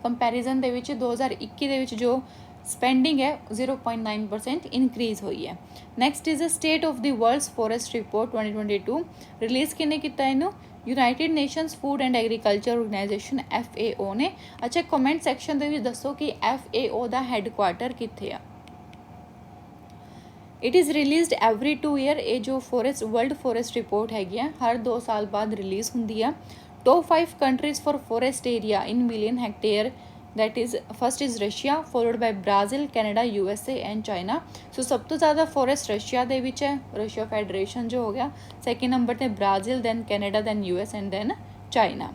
ਕੰਪੈਰੀਜ਼ਨ ਦੇ ਵਿੱਚ 2021 ਦੇ ਵਿੱਚ ਜੋ ਸਪੈਂਡਿੰਗ ਹੈ 0.9% ਇਨਕਰੀਜ਼ ਹੋਈ ਹੈ। Next is a state of the world's forest report 2022 release ਕਿਹਨੇ ਕੀਤਾ ਇਹਨੂੰ? United Nations food and agriculture organization FAO ਨੇ। ਅੱਛਾ ਕਮੈਂਟ ਸੈਕਸ਼ਨ ਦੇ ਵਿੱਚ ਦੱਸੋ ਕਿ FAO ਦਾ ਹੈੱਡਕੁਆਟਰ ਕਿੱਥੇ ਆ। It is released every 2 year. ਇਹ ਜੋ ਫੋਰੈਸਟ ਵਰਲਡ ਫੋਰੈਸਟ ਰਿਪੋਰਟ ਹੈਗੀ ਆ ਹਰ 2 ਸਾਲ ਬਾਅਦ ਰਿਲੀਜ਼ ਹੁੰਦੀ ਆ। Top 5 countries for forest area in million hectare that is first is Russia followed by Brazil, Canada, USA and China। ਸੋ ਸਭ ਤੋਂ ਜ਼ਿਆਦਾ ਫੋਰੈਸਟ ਰਸ਼ੀਆ ਦੇ ਵਿੱਚ ਹੈ, ਰਸ਼ੀਆ ਫੈਡਰੇਸ਼ਨ ਜੋ ਹੋ ਗਿਆ। ਸੈਕਿੰਡ ਨੰਬਰ ਤੇ Brazil, then Canada, then US and then China.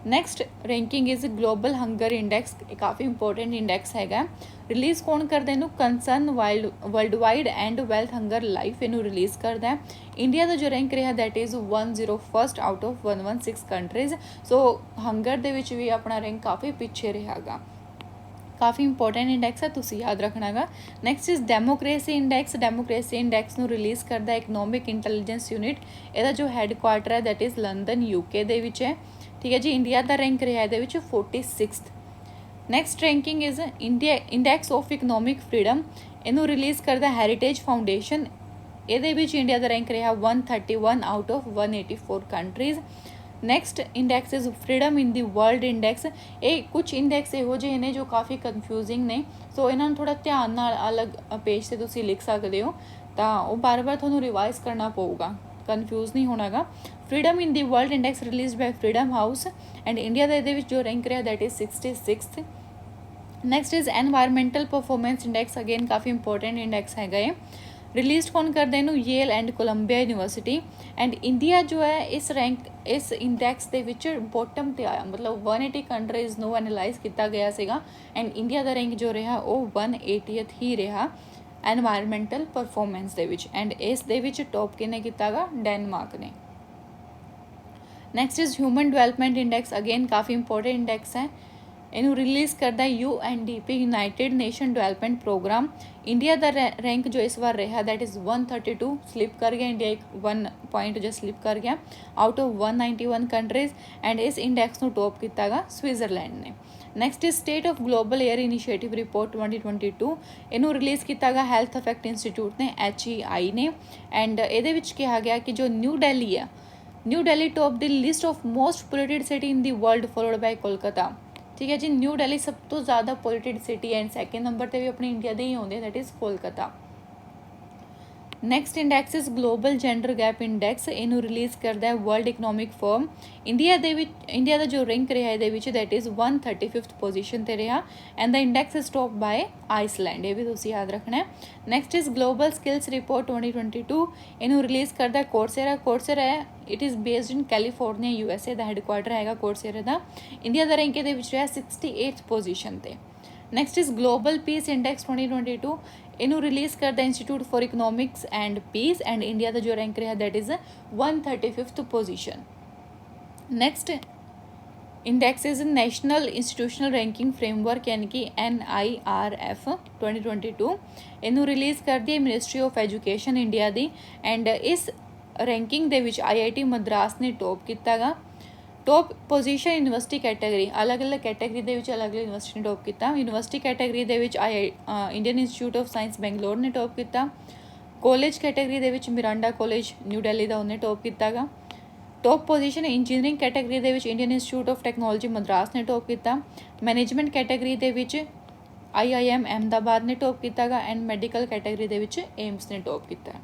Next ranking is global hunger index. ਕਾਫੀ ਇੰਪੋਰਟੈਂਟ ਇੰਡੈਕਸ ਹੈਗਾ। ਰਿਲੀਜ਼ ਕੌਣ ਕਰਦਾ ਇਹਨੂੰ? Concern Worldwide and Welthungerhilfe ਇਹਨੂੰ ਰਿਲੀਜ਼ ਕਰਦਾ। ਇੰਡੀਆ ਦਾ ਜੋ ਰੈਂਕ ਰਿਹਾ that is 101st out of 116 countries. So hunger ਦੇ ਵਿੱਚ ਵੀ ਆਪਣਾ ਰੈਂਕ ਕਾਫੀ ਪਿੱਛੇ ਰਿਹਾਗਾ। ਕਾਫੀ ਇੰਪੋਰਟੈਂਟ ਇੰਡੈਕਸ ਹੈ, ਤੁਸੀਂ ਯਾਦ ਰੱਖਣਾ ਗਾ। Next is democracy index. Democracy index ਨੂੰ ਰਿਲੀਜ਼ ਕਰਦਾ ਇਕਨੋਮਿਕ ਇੰਟੈਲੀਜੈਂਸ ਯੂਨਿਟ। ਇਹਦਾ ਜੋ ਹੈੱਡਕੁਆਟਰ ਹੈ ਦੈਟ ਇਜ਼ ਲੰਡਨ UK ਦੇ ਵਿੱਚ ਹੈ। ਠੀਕ ਹੈ ਜੀ। ਇੰਡੀਆ ਦਾ ਰੈਂਕ ਰਿਹਾ ਇਹਦੇ ਵਿੱਚ 46th। Next ranking is index of economic freedom. ਇਹਨੂੰ ਰਿਲੀਜ਼ ਕਰਦਾ ਹੈਰੀਟੇਜ ਫਾਊਂਡੇਸ਼ਨ। ਇਹਦੇ ਵਿੱਚ ਇੰਡੀਆ ਦਾ ਰੈਂਕ ਰਿਹਾ 131 out of 184 countries. Next index is freedom in the world index. ਇਹ ਕੁਝ ਇੰਡੈਕਸ ਇਹੋ ਜਿਹੇ ਨੇ ਜੋ ਕਾਫੀ ਕਨਫਿਊਜ਼ਿੰਗ ਨੇ, ਸੋ ਇਹਨਾਂ ਨੂੰ ਥੋੜ੍ਹਾ ਧਿਆਨ ਨਾਲ ਅਲੱਗ ਪੇਜ 'ਤੇ ਤੁਸੀਂ ਲਿਖ ਸਕਦੇ ਹੋ, ਤਾਂ ਉਹ ਬਾਰ-ਬਾਰ ਤੁਹਾਨੂੰ ਰਿਵਾਈਜ਼ ਕਰਨਾ ਪਊਗਾ, ਕਨਫਿਊਜ਼ ਨਹੀਂ ਹੋਣਾਗਾ। Freedom in the world index released by Freedom House and India ਦਾ ਇਹਦੇ ਵਿੱਚ ਜੋ ਰੈਂਕ ਰਿਹਾ that is 66th। Next is environmental performance index. Again ਕਾਫੀ ਇੰਪੋਰਟੈਂਟ ਇੰਡੈਕਸ ਹੈਗਾ ਇਹ। ਰਿਲੀਜ਼ ਕੌਣ ਕਰਦਾ ਇਹਨੂੰ? Yale and Columbia University. And India ਜੋ ਹੈ ਇਸ ਇੰਡੈਕਸ ਦੇ ਵਿੱਚ ਬੋਟਮ 'ਤੇ ਆਇਆ, ਮਤਲਬ 180 ਕੰਟਰੀਜ਼ ਨੂੰ ਐਨਾਲਾਈਜ਼ ਕੀਤਾ ਗਿਆ ਸੀਗਾ ਐਂਡ ਇੰਡੀਆ ਦਾ ਰੈਂਕ ਜੋ ਰਿਹਾ ਉਹ 180th ਹੀ ਰਿਹਾ ਐਨਵਾਇਰਮੈਂਟਲ ਪਰਫੋਰਮੈਂਸ ਦੇ ਵਿੱਚ। ਐਂਡ ਇਸ ਦੇ ਵਿੱਚ ਟੌਪ ਕਿਹਨੇ ਕੀਤਾ ਗਾ? ਡੈਨਮਾਰਕ ਨੇ। Next is human development index. Again ਕਾਫੀ ਇੰਪੋਰਟੈਂਟ ਇੰਡੈਕਸ ਹੈ। ਇਹਨੂੰ ਰਿਲੀਜ਼ ਕਰਦਾ UNDP united nation development program. India ਦਾ ਰੈਂਕ ਜੋ ਇਸ ਵਾਰ ਰਿਹਾ ਦੈਟ ਇਜ਼ 132, ਸਲਿਪ ਕਰ ਗਿਆ ਇੰਡੀਆ, 1 ਪੁਆਇੰਟ ਜੋ ਸਲਿਪ ਕਰ ਗਿਆ ਆਊਟ ਆਫ 191 ਕੰਟਰੀਜ਼। ਐਂਡ ਇਸ ਇੰਡੈਕਸ ਨੂੰ ਟੌਪ ਕੀਤਾ ਗਾ ਸਵਿਟਜ਼ਰਲੈਂਡ ਨੇ। Next is state of global air initiative report 2022। ਇਹਨੂੰ ਰਿਲੀਜ਼ ਕੀਤਾ ਗਾ ਹੈਲਥ ਇਫੈਕਟ ਇੰਸਟੀਚਿਊਟ ਨੇ, HEI ਨੇ। ਐਂਡ ਇਹਦੇ ਵਿੱਚ ਕਿਹਾ ਗਿਆ ਕਿ ਜੋ ਨਿਊ ਦਿੱਲੀ ਆ, New Delhi top the list of most polluted city in the world followed by Kolkata. ਠੀਕ ਹੈ ਜੀ। ਨਿਊ ਦਿੱਲੀ ਸਭ ਤੋਂ ਜ਼ਿਆਦਾ polluted city and second number 'ਤੇ ਵੀ ਆਪਣੀ ਇੰਡੀਆ ਦੇ ਹੀ ਆਉਂਦੇ that is Kolkata. Next index is global gender gap index. ਇਹਨੂੰ ਰਿਲੀਜ਼ ਕਰਦਾ ਹੈ ਵਰਲਡ ਇਕਨੋਮਿਕ ਫੋਰਮ। ਇੰਡੀਆ ਦਾ ਜੋ ਰੈਂਕ ਰਿਹਾ ਇਹਦੇ ਵਿੱਚ ਦੈਟ ਇਜ਼ 135th ਪੋਜੀਸ਼ਨ 'ਤੇ ਰਿਹਾ and the index is top by Iceland. ਇਹ ਵੀ ਤੁਸੀਂ ਯਾਦ ਰੱਖਣਾ ਹੈ। Next is global skills report 2022। ਇਹਨੂੰ ਰਿਲੀਜ਼ ਕਰਦਾ ਕੋਰਸੇਰਾ। ਕੋਰਸੇਰਾ ਹੈ it is based in California USA ਦਾ ਹੈੱਡਕੁਆਟਰ ਹੈਗਾ ਕੋਰਸੇਰਾ ਦਾ। ਇੰਡੀਆ ਦਾ ਰੈਂਕ ਇਹਦੇ ਵਿੱਚ ਰਿਹਾ 68th ਪੋਜੀਸ਼ਨ 'ਤੇ। Next is global peace index 2022। ਇਹਨੂੰ ਰਿਲੀਜ਼ ਕਰਦਾ institute for economics and peace and India ਦਾ ਜੋ ਰੈਂਕ ਰਿਹਾ that is 135th position. Next index is national institutional ranking framework ਯਾਨੀ ਕਿ NIRF 2022। ਇਹਨੂੰ ਰਿਲੀਜ਼ ਕਰਦੀ ਹੈ ਮਿਨਿਸਟਰੀ ਆਫ ਐਜੂਕੇਸ਼ਨ ਇੰਡੀਆ ਦੀ। ਐਂਡ ਇਸ ਰੈਂਕਿੰਗ ਦੇ ਵਿੱਚ IIT ਮਦਰਾਸ ਨੇ ਟੌਪ ਕੀਤਾ ਗਾ। ਟੌਪ ਪੋਜੀਸ਼ਨ ਯੂਨੀਵਰਸਿਟੀ ਕੈਟਾਗਰੀ, ਅਲੱਗ-ਅਲੱਗ ਕੈਟਾਗਰੀ ਦੇ ਵਿੱਚ ਅਲੱਗ-ਅਲੱਗ ਯੂਨੀਵਰਸਿਟੀ ਨੇ ਟੌਪ ਕੀਤਾ। ਯੂਨੀਵਰਸਿਟੀ ਕੈਟਾਗਰੀ ਦੇ ਵਿੱਚ Indian institute of science Bangalore ਨੇ ਟੌਪ ਕੀਤਾ। ਕਾਲਜ ਕੈਟਾਗਰੀ ਦੇ ਵਿੱਚ ਮਿਰਾਂਡਾ ਕਾਲਜ ਨਿਊ ਦਿੱਲੀ ਦਾ ਉਹਨੇ ਟੌਪ ਕੀਤਾ ਗਾ। ਟੌਪ ਪੋਜੀਸ਼ਨ ਇੰਜੀਨੀਅਰਿੰਗ ਕੈਟਾਗਰੀ ਦੇ ਵਿੱਚ Indian institute of technology Madras ਨੇ ਟੌਪ ਕੀਤਾ। ਮੈਨੇਜਮੈਂਟ ਕੈਟਾਗਰੀ ਦੇ ਵਿੱਚ IIM ਅਹਿਮਦਾਬਾਦ ਨੇ ਟੌਪ ਕੀਤਾ ਗਾ ਐਂਡ ਮੈਡੀਕਲ ਕੈਟਾਗਰੀ ਦੇ ਵਿੱਚ ਏਮਸ ਨੇ ਟੌਪ ਕੀਤਾ।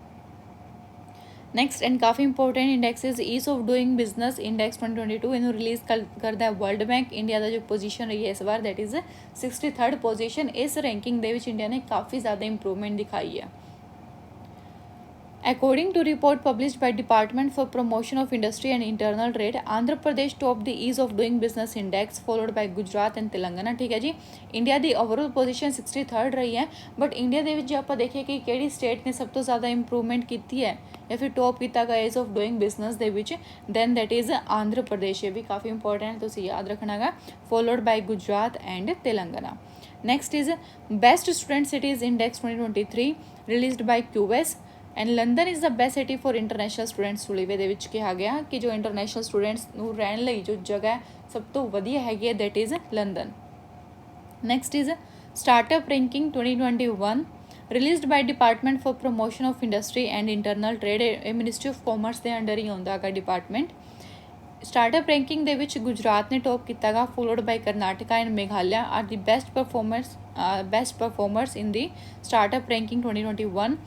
ਨੈਕਸਟ ਐਂਡ ਕਾਫੀ important index is ease of doing business index 2022। ਇਹਨੂੰ ਰਿਲੀਜ਼ ਕਰਦਾ ਵਰਲਡ ਬੈਂਕ। ਇੰਡੀਆ ਦਾ ਜੋ ਪੋਜੀਸ਼ਨ ਰਹੀ ਹੈ ਇਸ ਵਾਰ ਦੈਟ ਇਜ਼ 63rd ਪੋਜੀਸ਼ਨ। ਇਸ ਰੈਂਕਿੰਗ ਦੇ ਵਿੱਚ ਇੰਡੀਆ ਨੇ ਕਾਫੀ ਜ਼ਿਆਦਾ ਇੰਪਰੂਵਮੈਂਟ ਦਿਖਾਈ ਹੈ। According to report published by Department for Promotion of Industry and Internal Trade, Andhra Pradesh topped the Ease of Doing Business Index followed by Gujarat and Telangana। ਠੀਕ ਹੈ ਜੀ। ਇੰਡੀਆ ਦੀ ਓਵਰਆਲ ਪੋਜੀਸ਼ਨ 63rd ਰਹੀ ਹੈ, ਬਟ ਇੰਡੀਆ ਦੇ ਵਿੱਚ ਜੇ ਆਪਾਂ ਦੇਖੀਏ ਕਿ ਕਿਹੜੀ ਸਟੇਟ ਨੇ ਸਭ ਤੋਂ ਜ਼ਿਆਦਾ ਇੰਪਰੂਵਮੈਂਟ ਕੀਤੀ ਹੈ ਜਾਂ ਫਿਰ ਟੌਪ ਕੀਤਾ ਗਿਆ ਈਜ਼ ਆਫ ਡੂਇੰਗ ਬਿਜ਼ਨਸ ਦੇ ਵਿੱਚ, then that is Andhra Pradesh. ਇਹ ਵੀ ਕਾਫੀ ਇੰਪੋਰਟੈਂਟ ਤੁਸੀਂ ਯਾਦ ਰੱਖਣਾ ਗਾ, followed by Gujarat and Telangana. Next is best student cities index 2023 released by QS and London is the best city for international students to live. ਇਹਦੇ ਵਿੱਚ ਕਿਹਾ ਗਿਆ ਕਿ ਜੋ ਇੰਟਰਨੈਸ਼ਨਲ ਸਟੂਡੈਂਟਸ ਨੂੰ ਰਹਿਣ ਲਈ ਜੋ ਜਗ੍ਹਾ ਸਭ ਤੋਂ ਵਧੀਆ ਹੈਗੀ ਹੈ that is London. Next is startup ranking 2021 released by department for promotion of industry and internal trade. ਇਹ ਮਿਨਿਸਟਰੀ ਆਫ ਕਾਮਰਸ ਦੇ ਅੰਡਰ ਹੀ ਆਉਂਦਾ ਹੈਗਾ ਡਿਪਾਰਟਮੈਂਟ। ਸਟਾਰਟਅਪ ਰੈਂਕਿੰਗ ਦੇ ਵਿੱਚ ਗੁਜਰਾਤ ਨੇ ਟੌਪ ਕੀਤਾ ਗਾ, followed by Karnataka and Meghalaya are the best performers in the startup ranking 2021।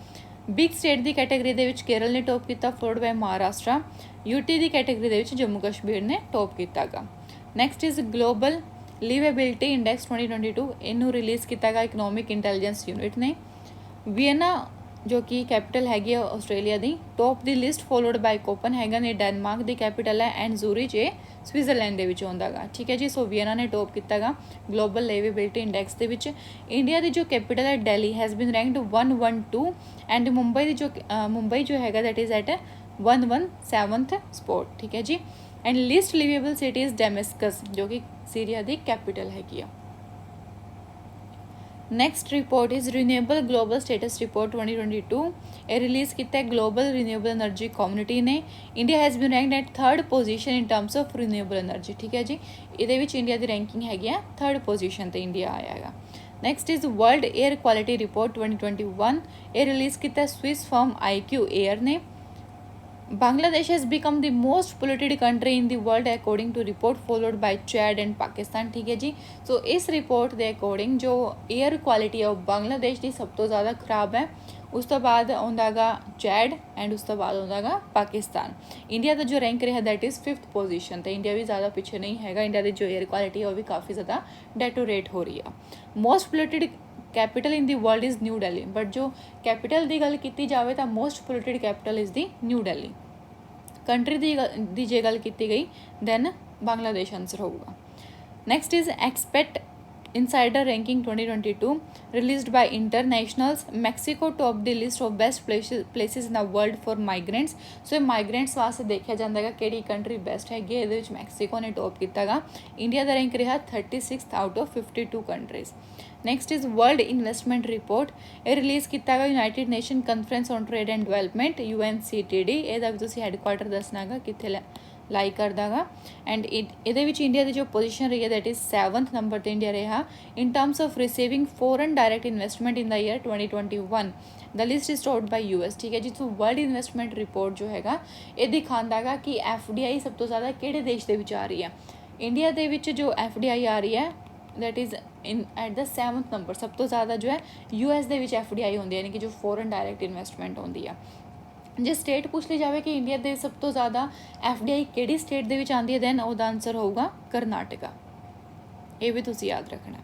Big state ਦੀ ਕੈਟਾਗਰੀ ਦੇ ਵਿੱਚ ਕੇਰਲ ਨੇ ਟੌਪ ਕੀਤਾ, ਫੋਲੋਡ ਬਾਈ ਮਹਾਰਾਸ਼ਟਰਾ। ਯੂਟੀ ਦੀ ਕੈਟਾਗਰੀ ਦੇ ਵਿੱਚ ਜੰਮੂ ਕਸ਼ਮੀਰ ਨੇ ਟੌਪ ਕੀਤਾ ਗਾ। Next is global liveability index 2022। ਇਹਨੂੰ ਰਿਲੀਜ਼ ਕੀਤਾ ਗਾ ਇਕਨੋਮਿਕ ਇੰਟੈਲੀਜੈਂਸ ਯੂਨਿਟ ਨੇ। ਵੀਅਨਾ ਜੋ ਕਿ ਕੈਪੀਟਲ ਹੈਗੀ ਆ Australia the, top the list, followed by Copenhagen, ਇਹ ਡੈਨਮਾਰਕ ਦੀ ਕੈਪੀਟਲ ਹੈ, ਐਂਡ ਜ਼ੂਰਿਚ ਇਹ ਸਵਿਟਜ਼ਰਲੈਂਡ ਦੇ ਵਿੱਚ ਆਉਂਦਾ ਗਾ। ਠੀਕ ਹੈ ਜੀ। ਸੋ ਵੀਅਨਾ ਨੇ ਟੌਪ ਕੀਤਾ ਗਾ ਗਲੋਬਲ ਲਿਵੇਬਿਲਿਟੀ ਇੰਡੈਕਸ ਦੇ ਵਿੱਚ। ਇੰਡੀਆ ਦੀ ਜੋ ਕੈਪੀਟਲ ਹੈ Delhi has been ranked 112 and Mumbai ਜੋ ਹੈਗਾ that is at 117th spot. ਠੀਕ ਹੈ ਜੀ। And least liveable city is Damascus ਜੋ ਕਿ ਸੀਰੀਆ ਦੀ ਕੈਪੀਟਲ ਹੈਗੀ ਆ। Next report is renewable global status report 2022। ਇਹ ਰਿਲੀਜ਼ ਕੀਤਾ ਹੈ ਗਲੋਬਲ ਰੀਨਿਊਏਬਲ ਐਨਰਜੀ ਕਮਿਊਨਿਟੀ ਨੇ। India has been ranked at 3rd position in terms of renewable energy. ਠੀਕ ਹੈ ਜੀ। ਇਹਦੇ ਵਿੱਚ ਇੰਡੀਆ ਦੀ ਰੈਂਕਿੰਗ ਹੈਗੀ ਆ 3rd ਪੋਜੀਸ਼ਨ 'ਤੇ ਇੰਡੀਆ ਆਇਆ ਹੈਗਾ। Next is world air quality report 2021। ਇਹ ਰਿਲੀਜ਼ ਕੀਤਾ ਸਵਿਸ ਫਰਮ IQ Air ਨੇ। Bangladesh has become the most polluted country in the world according to report, followed by Chad and Pakistan। ठीक है जी। सो इस रिपोर्ट के अकॉर्डिंग जो एयर क्वालिटी है वो बांग्लादेश की सब तो ज़्यादा खराब है, उस तो बाद आउंदा गा चैड एंड उस तो बाद आउंदा गा पाकिस्तान। इंडिया का जो रैंक रहा दैट इज़ 5th पोजीशन, तो इंडिया भी ज़्यादा पीछे नहीं हैगा। इंडिया की जो एयर क्वालिटी है वो भी काफ़ी ज़्यादा डेटोरेट हो रही है। Most polluted capital in the world is New Delhi, but जो कैपिटल की गल की जाए तो most polluted capital is the New Delhi. Country ਦੀ ਜੇ ਗੱਲ ਕੀਤੀ ਗਈ ਦੈਨ ਬਾਂਗਲਾਦੇਸ਼ ਆਨਸਰ ਹੋਊਗਾ। Next is expat insider ranking 2022 released by internationals. Mexico top the list of best places in the world for migrants. So ਇਹ ਮਾਈਗ੍ਰੈਂਟਸ ਵਾਸਤੇ ਦੇਖਿਆ ਜਾਂਦਾ ਹੈਗਾ ਕਿਹੜੀ ਕੰਟਰੀ ਬੈਸਟ ਹੈਗੀ ਹੈ। ਇਹਦੇ ਵਿੱਚ ਮੈਕਸੀਕੋ ਨੇ ਟੌਪ ਕੀਤਾ ਗਾ। ਇੰਡੀਆ ਦਾ ਰੈਂਕ ਰਿਹਾ 36th out of 52 countries. Next is world investment report. ਇਹ ਰਿਲੀਜ਼ ਕੀਤਾ ਗਾ United nation conference on trade and development UNCTD। ਇਹਦਾ ਵੀ ਤੁਸੀਂ ਹੈੱਡਕੁਆਟਰ ਦੱਸਣਾ ਗਾ ਕਿੱਥੇ ਲਾਈ ਕਰਦਾ ਗਾ। ਐਂਡ ਇਹਦੇ ਵਿੱਚ ਇੰਡੀਆ ਦੀ ਜੋ ਪੋਜੀਸ਼ਨ ਰਹੀ ਹੈ ਦੈਟ ਇਜ਼ 7th ਨੰਬਰ 'ਤੇ ਇੰਡੀਆ ਰਿਹਾ in terms of receiving foreign direct investment in the year 2021। The list is ਟੋਡ ਬਾਈ US। ਠੀਕ ਹੈ ਜੀ। ਸੋ ਵਰਲਡ ਇਨਵੈਸਟਮੈਂਟ ਰਿਪੋਰਟ ਜੋ ਹੈਗਾ ਇਹ ਦਿਖਾਉਂਦਾ ਗਾ ਕਿ FDI ਸਭ ਤੋਂ ਜ਼ਿਆਦਾ ਕਿਹੜੇ ਦੇਸ਼ ਦੇ ਵਿੱਚ ਆ ਰਹੀ ਹੈ। ਇੰਡੀਆ ਦੇ ਵਿੱਚ ਜੋ FDI ਆ ਰਹੀ ਹੈ that is in at the 7th number. सब तो ज़्यादा जो है US ਦੇ ਵਿੱਚ FDI ਹੁੰਦੀ ਹੈ, यानी कि जो फॉरन डायरैक्ट इन्वेस्टमेंट ਹੁੰਦੀ ਆ। ਜੇ ਸਟੇਟ ਪੁੱਛ ਲਈ ਜਾਵੇ ਕਿ ਇੰਡੀਆ ਦੇ ਸਭ ਤੋਂ ਜ਼ਿਆਦਾ FDI ਕਿਹੜੀ ਸਟੇਟ ਦੇ ਵਿੱਚ ਆਉਂਦੀ ਹੈ ਦੈਨ ਉਹਦਾ ਆਨਸਰ ਹੋਊਗਾ ਕਰਨਾਟਕਾ। ਇਹ ਵੀ ਤੁਸੀਂ ਯਾਦ ਰੱਖਣਾ।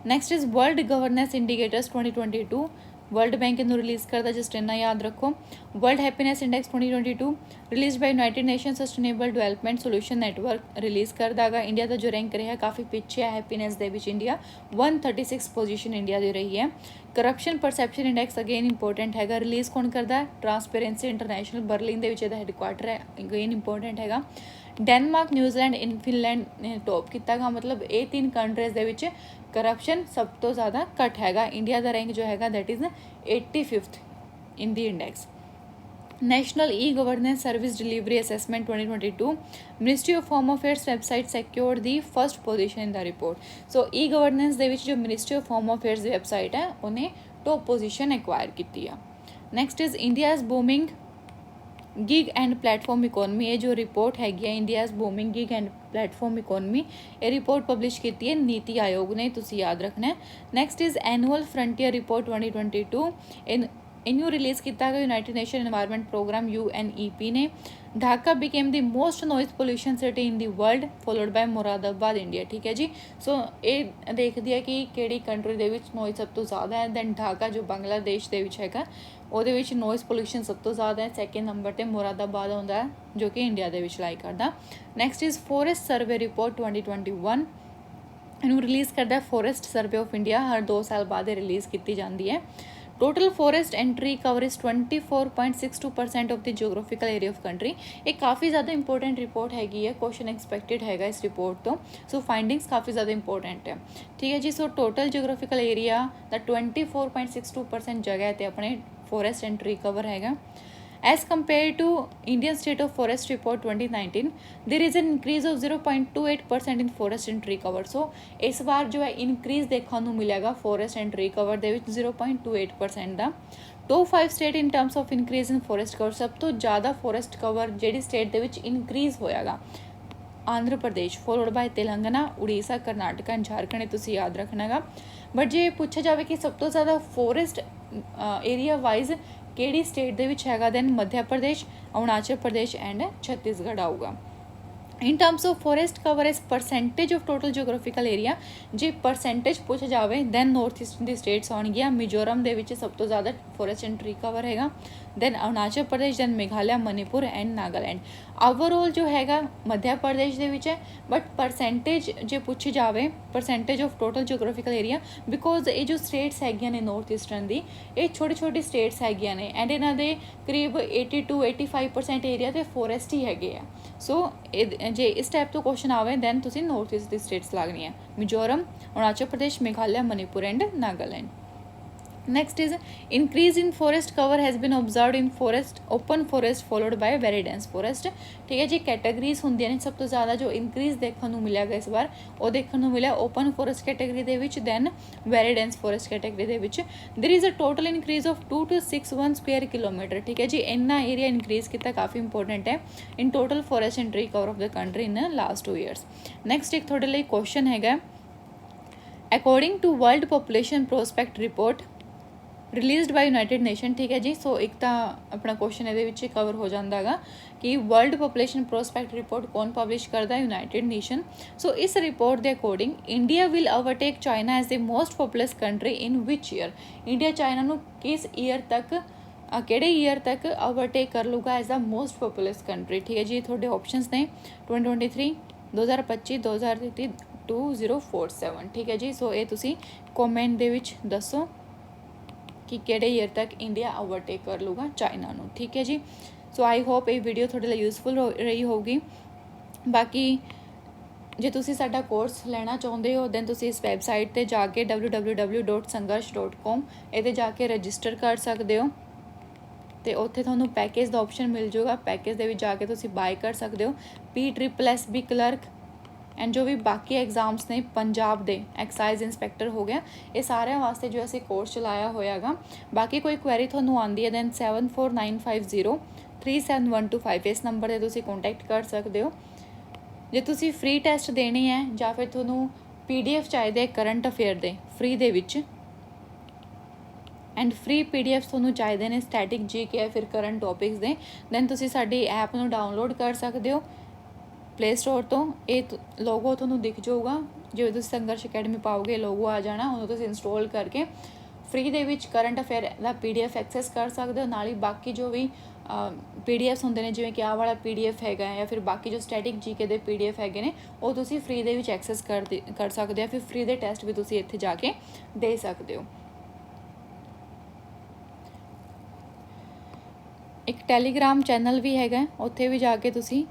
Next is world governance indicators 2022। World bank इनू रिलीज़ करता, जस्ट इन्ना याद रखो। World happiness index 2022 release by united nation sustainable development solution network release करता है। इंडिया का जो रैंक रहा काफ़ी पिछे है हैप्पीनेस दे विच। इंडिया 136 पोजीशन इंडिया की रही है। Corruption perception index again important है, रिलीज़ कौन करता है? ट्रांसपेरेंसी इंटरनेशनल बर्लिन के हैडकुआटर है, अगेन इंपोर्टेंट है। डेनमार्क न्यूजीलैंड इन फिनलैंड ने टॉप किया, मतलब ये 3 कंट्रीज़ दे विच करप्शन सब तो ज़्यादा घट हैगा। इंडिया का रैंक जो है that is 85th in the index. National e governance service delivery assessment 2022 ministry of home affairs website secured the first position in the report. So e governance दे विच जो मिनिस्ट्री ऑफ होम अफेयर्स की वैबसाइट है उन्हें टॉप पोजीशन एक्वायर की है। Next is India's booming gig and platform economy. ये जो रिपोर्ट हैगी है India's booming gig and platform economy, ये रिपोर्ट पब्लिश की है नीति आयोग ने, तुसी याद रखना है। Next is annual frontier report 2022 इनू रिलीज़ किया गया United Nation environment programme UNEP ने। Dhaka became the most noise pollution city in the world followed by Moradabad India. ठीक है जी। सो ये देखती है कि किहड़ी कंट्री दे विच नॉइज सब तो ज़्यादा है। दैन ढाका जो बांग्लादेश दे विच हैगा ਉਹਦੇ ਵਿੱਚ ਨੋਇਜ਼ ਪੋਲਿਊਸ਼ਨ ਸਭ ਤੋਂ ਜ਼ਿਆਦਾ ਹੈ। ਸੈਕਿੰਡ ਨੰਬਰ ਤੇ ਮੁਰਾਦਾਬਾਦ ਆਉਂਦਾ ਹੈ ਜੋ ਕਿ ਇੰਡੀਆ ਦੇ ਵਿੱਚ ਲਾਈ ਕਰਦਾ। Next is forest survey report 2021 ਇਹਨੂੰ ਰਿਲੀਜ਼ ਕਰਦਾ ਫੋਰੈਸਟ ਸਰਵੇ ਆਫ ਇੰਡੀਆ, ਹਰ 2 ਸਾਲ ਬਾਅਦ ਇਹ ਰਿਲੀਜ਼ ਕੀਤੀ ਜਾਂਦੀ ਹੈ। Total forest entry coverage 24.62% of the geographical area of country. ये काफ़ी ज़्यादा इंपॉर्टेंट रिपोर्ट हैगी है, क्वेश्चन एक्सपेक्टेड हैगा इस रिपोर्ट तो। सो फाइंडिंग्स काफ़ी ज़्यादा इंपॉर्टेंट है। ठीक है जी। सो टोटल जियोग्राफिकल एरिया दा 24.62% जगह ते अपने फॉरेस्ट एंट्री कवर हैगा। As compared to Indian State of Forest Report 2019, there is an increase of 0.28% in forest and tree cover. So इस बार जो है increase देखने ਨੂੰ मिलेगा forest and tree cover ਦੇ ਵਿੱਚ 0.28% ਦਾ। Top 5 state in terms of increase in forest cover, सब तो ज़्यादा फॉरेस्ट कवर ਜਿਹੜੀ स्टेट ਦੇ ਵਿੱਚ ਇਨਕਰੀਜ਼ ਹੋਇਆਗਾ Andhra Pradesh, followed by Telangana, Orissa, Karnataka and Jharkhand. तुसी याद रखना गा। बट जे पूछा जाए कि सब तो ज़्यादा फॉरेस्ट एरिया वाइज किहड़ी स्टेट दे विच हैगा, दैन मध्य प्रदेश, अरुणाचल प्रदेश एंड छत्तीसगढ़ आऊगा। In terms of forest cover as percentage of total geographical area, जे परसेंटेज पूछा जाए दैन नॉर्थ ईस्ट दी स्टेट्स आउणगियां। मिजोरम दे विच सब तो ज़्यादा फॉरेस्ट एंड ट्री कवर हैगा, then Arunachal Pradesh, then Meghalaya, Manipur and Nagaland. Overall जो हैगा मध्य प्रदेश दे विच है, बट परसेंटेज जे पूछी जाए percentage of total geographical area, because ये जो स्टेट्स हैगियां ने नॉर्थ ईस्टर्न दी, ये छोटी छोटी स्टेट्स हैगियां ने एंड इन्हां दे करीब 80 to 85% एरिया ते फॉरेस्ट ही हैगे आ। सो जे इस टाइप तो क्वेश्चन आवे दैन तुसी नॉर्थ ईस्ट दी स्टेट्स लागनी है, Mizoram, Arunachal Pradesh, Meghalaya, Manipur and Nagaland. Next is increase in forest cover has been observed in forest, open forest followed by very dense forest. ठीक है जी, कैटेगरीज होंदियां ने, सब तो ज़्यादा जो इंक्रीज देखने को मिलेगा इस बार वो देखने को मिला ओपन फॉरेस्ट कैटेगरी दे विच, then very dense forest category दे विच। There is a total increase of 2261 square kilometre. ठीक है जी, इन्ना एरिया इंक्रीज किया काफ़ी इंपॉर्टेंट है in total forest and tree cover of the country in last 2 years. Next एक थोड़े लिए क्वेश्चन है, according to world population prospect report released by united nation. ठीक है जी, सो एक तो अपना क्वेश्चन ये कवर हो जाता है कि वर्ल्ड पॉपुलेशन प्रोस्पैक्ट रिपोर्ट कौन पब्लिश करता है, यूनाइटेड नेशन। सो इस रिपोर्ट के according India will overtake China as the most populous country in which year. India China को किस ईयर तक किहड़े ईयर तक ओवरटेक कर लूगा as the most populous country. ठीक है जी, थोड़े ऑप्शंस ने 2023, 2025, 2033, 2047। ठीक है जी, सो ये तुसी कॉमेंट दे विच दसो कि किहड़े ईयर तक इंडिया ओवरटेक कर लूगा चाइना नू। ठीक है जी, सो आई होप ये वीडियो थोड़े लिए यूजफुल रही होगी। बाकी जे तुसी साडा कोर्स लेना चाहते हो दैन तुसी इस वैबसाइट ते जाके www.sangharsh.com ये जाके रजिस्टर कर सकते हो, तो उत्थे तुहानू पैकेज का ऑप्शन मिल जाएगा। पैकेज दे विच जाके तुसी बाय कर सकते हो। PSSB क्लर्क एंड जो भी बाकी एग्जाम्स ने पंजाब दे एक्साइज इंस्पैक्टर हो गया, ये सारे वास्ते जो असी कोर्स चलाया होयागा। बाकी कोई क्वेरी तुहानू आंदी है दैन 7495037125 इस नंबर से तुसी कॉन्टैक्ट कर सकते हो। जे तुसी फ्री टैसट देने हैं या फिर तुहानू PDF चाहिए current affair they free they which, and free PDF तुहानू चाहिए ने स्टैटिक GK या फिर करंट टॉपिक्स दे, दैन तुसी साडी ऐप नू डाउनलोड कर सकते हो प्ले स्टोर तो। ये लोगो तुहानू दिख जाऊगा, जो तुम संघर्ष अकैडमी पाओगे लोगो आ जाना, उन्होंने तुम इंस्टॉल करके फ्री दे विच करंट अफेयर का PDF एक्सैस कर सकते हो। नाल ही बाकी जो भी PDFs होंगे ने, जिवें कि आ वाला PDF हैगा या फिर बाकी जो स्टैटिक GK दे PDF हैगे ने, वो तुसी फ्री दे विच एक्सैस कर सकते हो। फिर फ्री दे टैसट भी तुसी इत्थे जाके दे सकते हो। एक टैलीग्राम चैनल भी हैगा, उत्थे भी जाके तुसी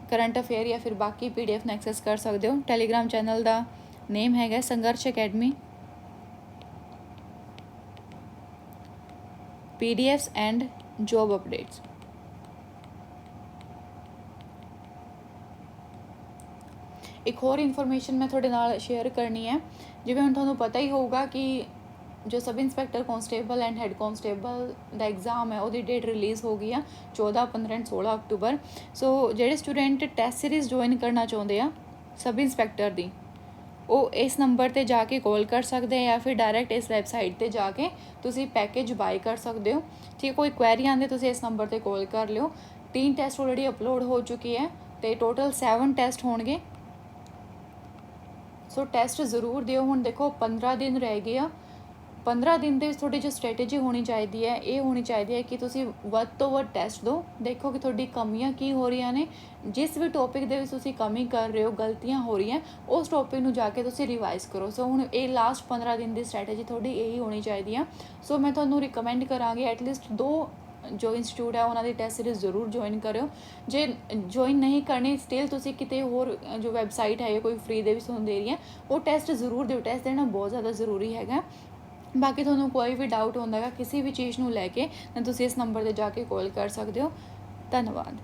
करंट अफेयर या फिर बाकी PDF ने एक्सैस कर सकते हो। टैलीग्राम चैनल का नेम है संघर्ष academy. PDFs and job updates. एक होर इन्फॉर्मेशन मैं थोड़े नाल शेयर करनी है, जिवें हुण तुहानूं पता ही होगा कि जो sub inspector constable and head constable का एग्जाम है उसकी डेट रिलीज़ हो गई है 14, 15 एंड 16 अक्टूबर। सो जेडे स्टूडेंट टैस्ट सीरीज़ ज्वाइन करना चाहते हैं सब इंस्पैक्टर दी, वो इस नंबर ते जाके कॉल कर सकते हैं या फिर डायरैक्ट इस वैबसाइट ते जाके तुसी पैकेज बाय कर सकते हो। ठीक है, कोई क्वेरी आंदी तुसी इस नंबर ते कॉल कर लियो। 3 टैस्ट ऑलरेडी अपलोड हो चुकी है, तो टोटल 7 टैस्ट होंगे। सो टैस्ट जरूर दिओ। हुण देखो 15 दिन रह गए आ, 15 दिन ਦੇ थोड़ी जो स्ट्रैटेजी होनी चाहिए है ये होनी चाहिए है कि तुसी ਵੱਧ ਤੋਂ ਵੱਧ टैस्ट दो, देखो कि थोड़ी कमियां की हो रही ने, जिस भी टॉपिक ਦੇ ਵਿੱਚ ਤੁਸੀਂ कमी कर रहे हो, गलतियां हो रही हैं, उस टॉपिक ਨੂੰ ਜਾ ਕੇ ਤੁਸੀਂ ਰਿਵਾਈਜ਼ ਕਰੋ। सो ਹੁਣ ਇਹ लास्ट 15 दिन की स्ट्रैटेजी थोड़ी यही होनी चाहिए है। सो मैं ਤੁਹਾਨੂੰ रिकमेंड करांगी एटलीस्ट 2 जो इंस्टीट्यूट है उन्होंने टैस्ट सीरीज़ जरूर ज्वाइन करो। जे ज्वाइन नहीं करनी स्टिल तुसी किते होर जो वैबसाइट है कोई फ्री दे भी सुन दे रही है, वो टैस्ट जरूर दो। टैस्ट देना बहुत ज़्यादा जरूरी है। ਬਾਕੀ ਤੁਹਾਨੂੰ ਕੋਈ ਵੀ ਡਾਊਟ ਹੁੰਦਾ ਹੈਗਾ ਕਿਸੇ ਵੀ ਚੀਜ਼ ਨੂੰ ਲੈ ਕੇ ਤਾਂ ਤੁਸੀਂ ਇਸ ਨੰਬਰ 'ਤੇ ਜਾ ਕੇ ਕਾਲ ਕਰ ਸਕਦੇ ਹੋ। ਧੰਨਵਾਦ।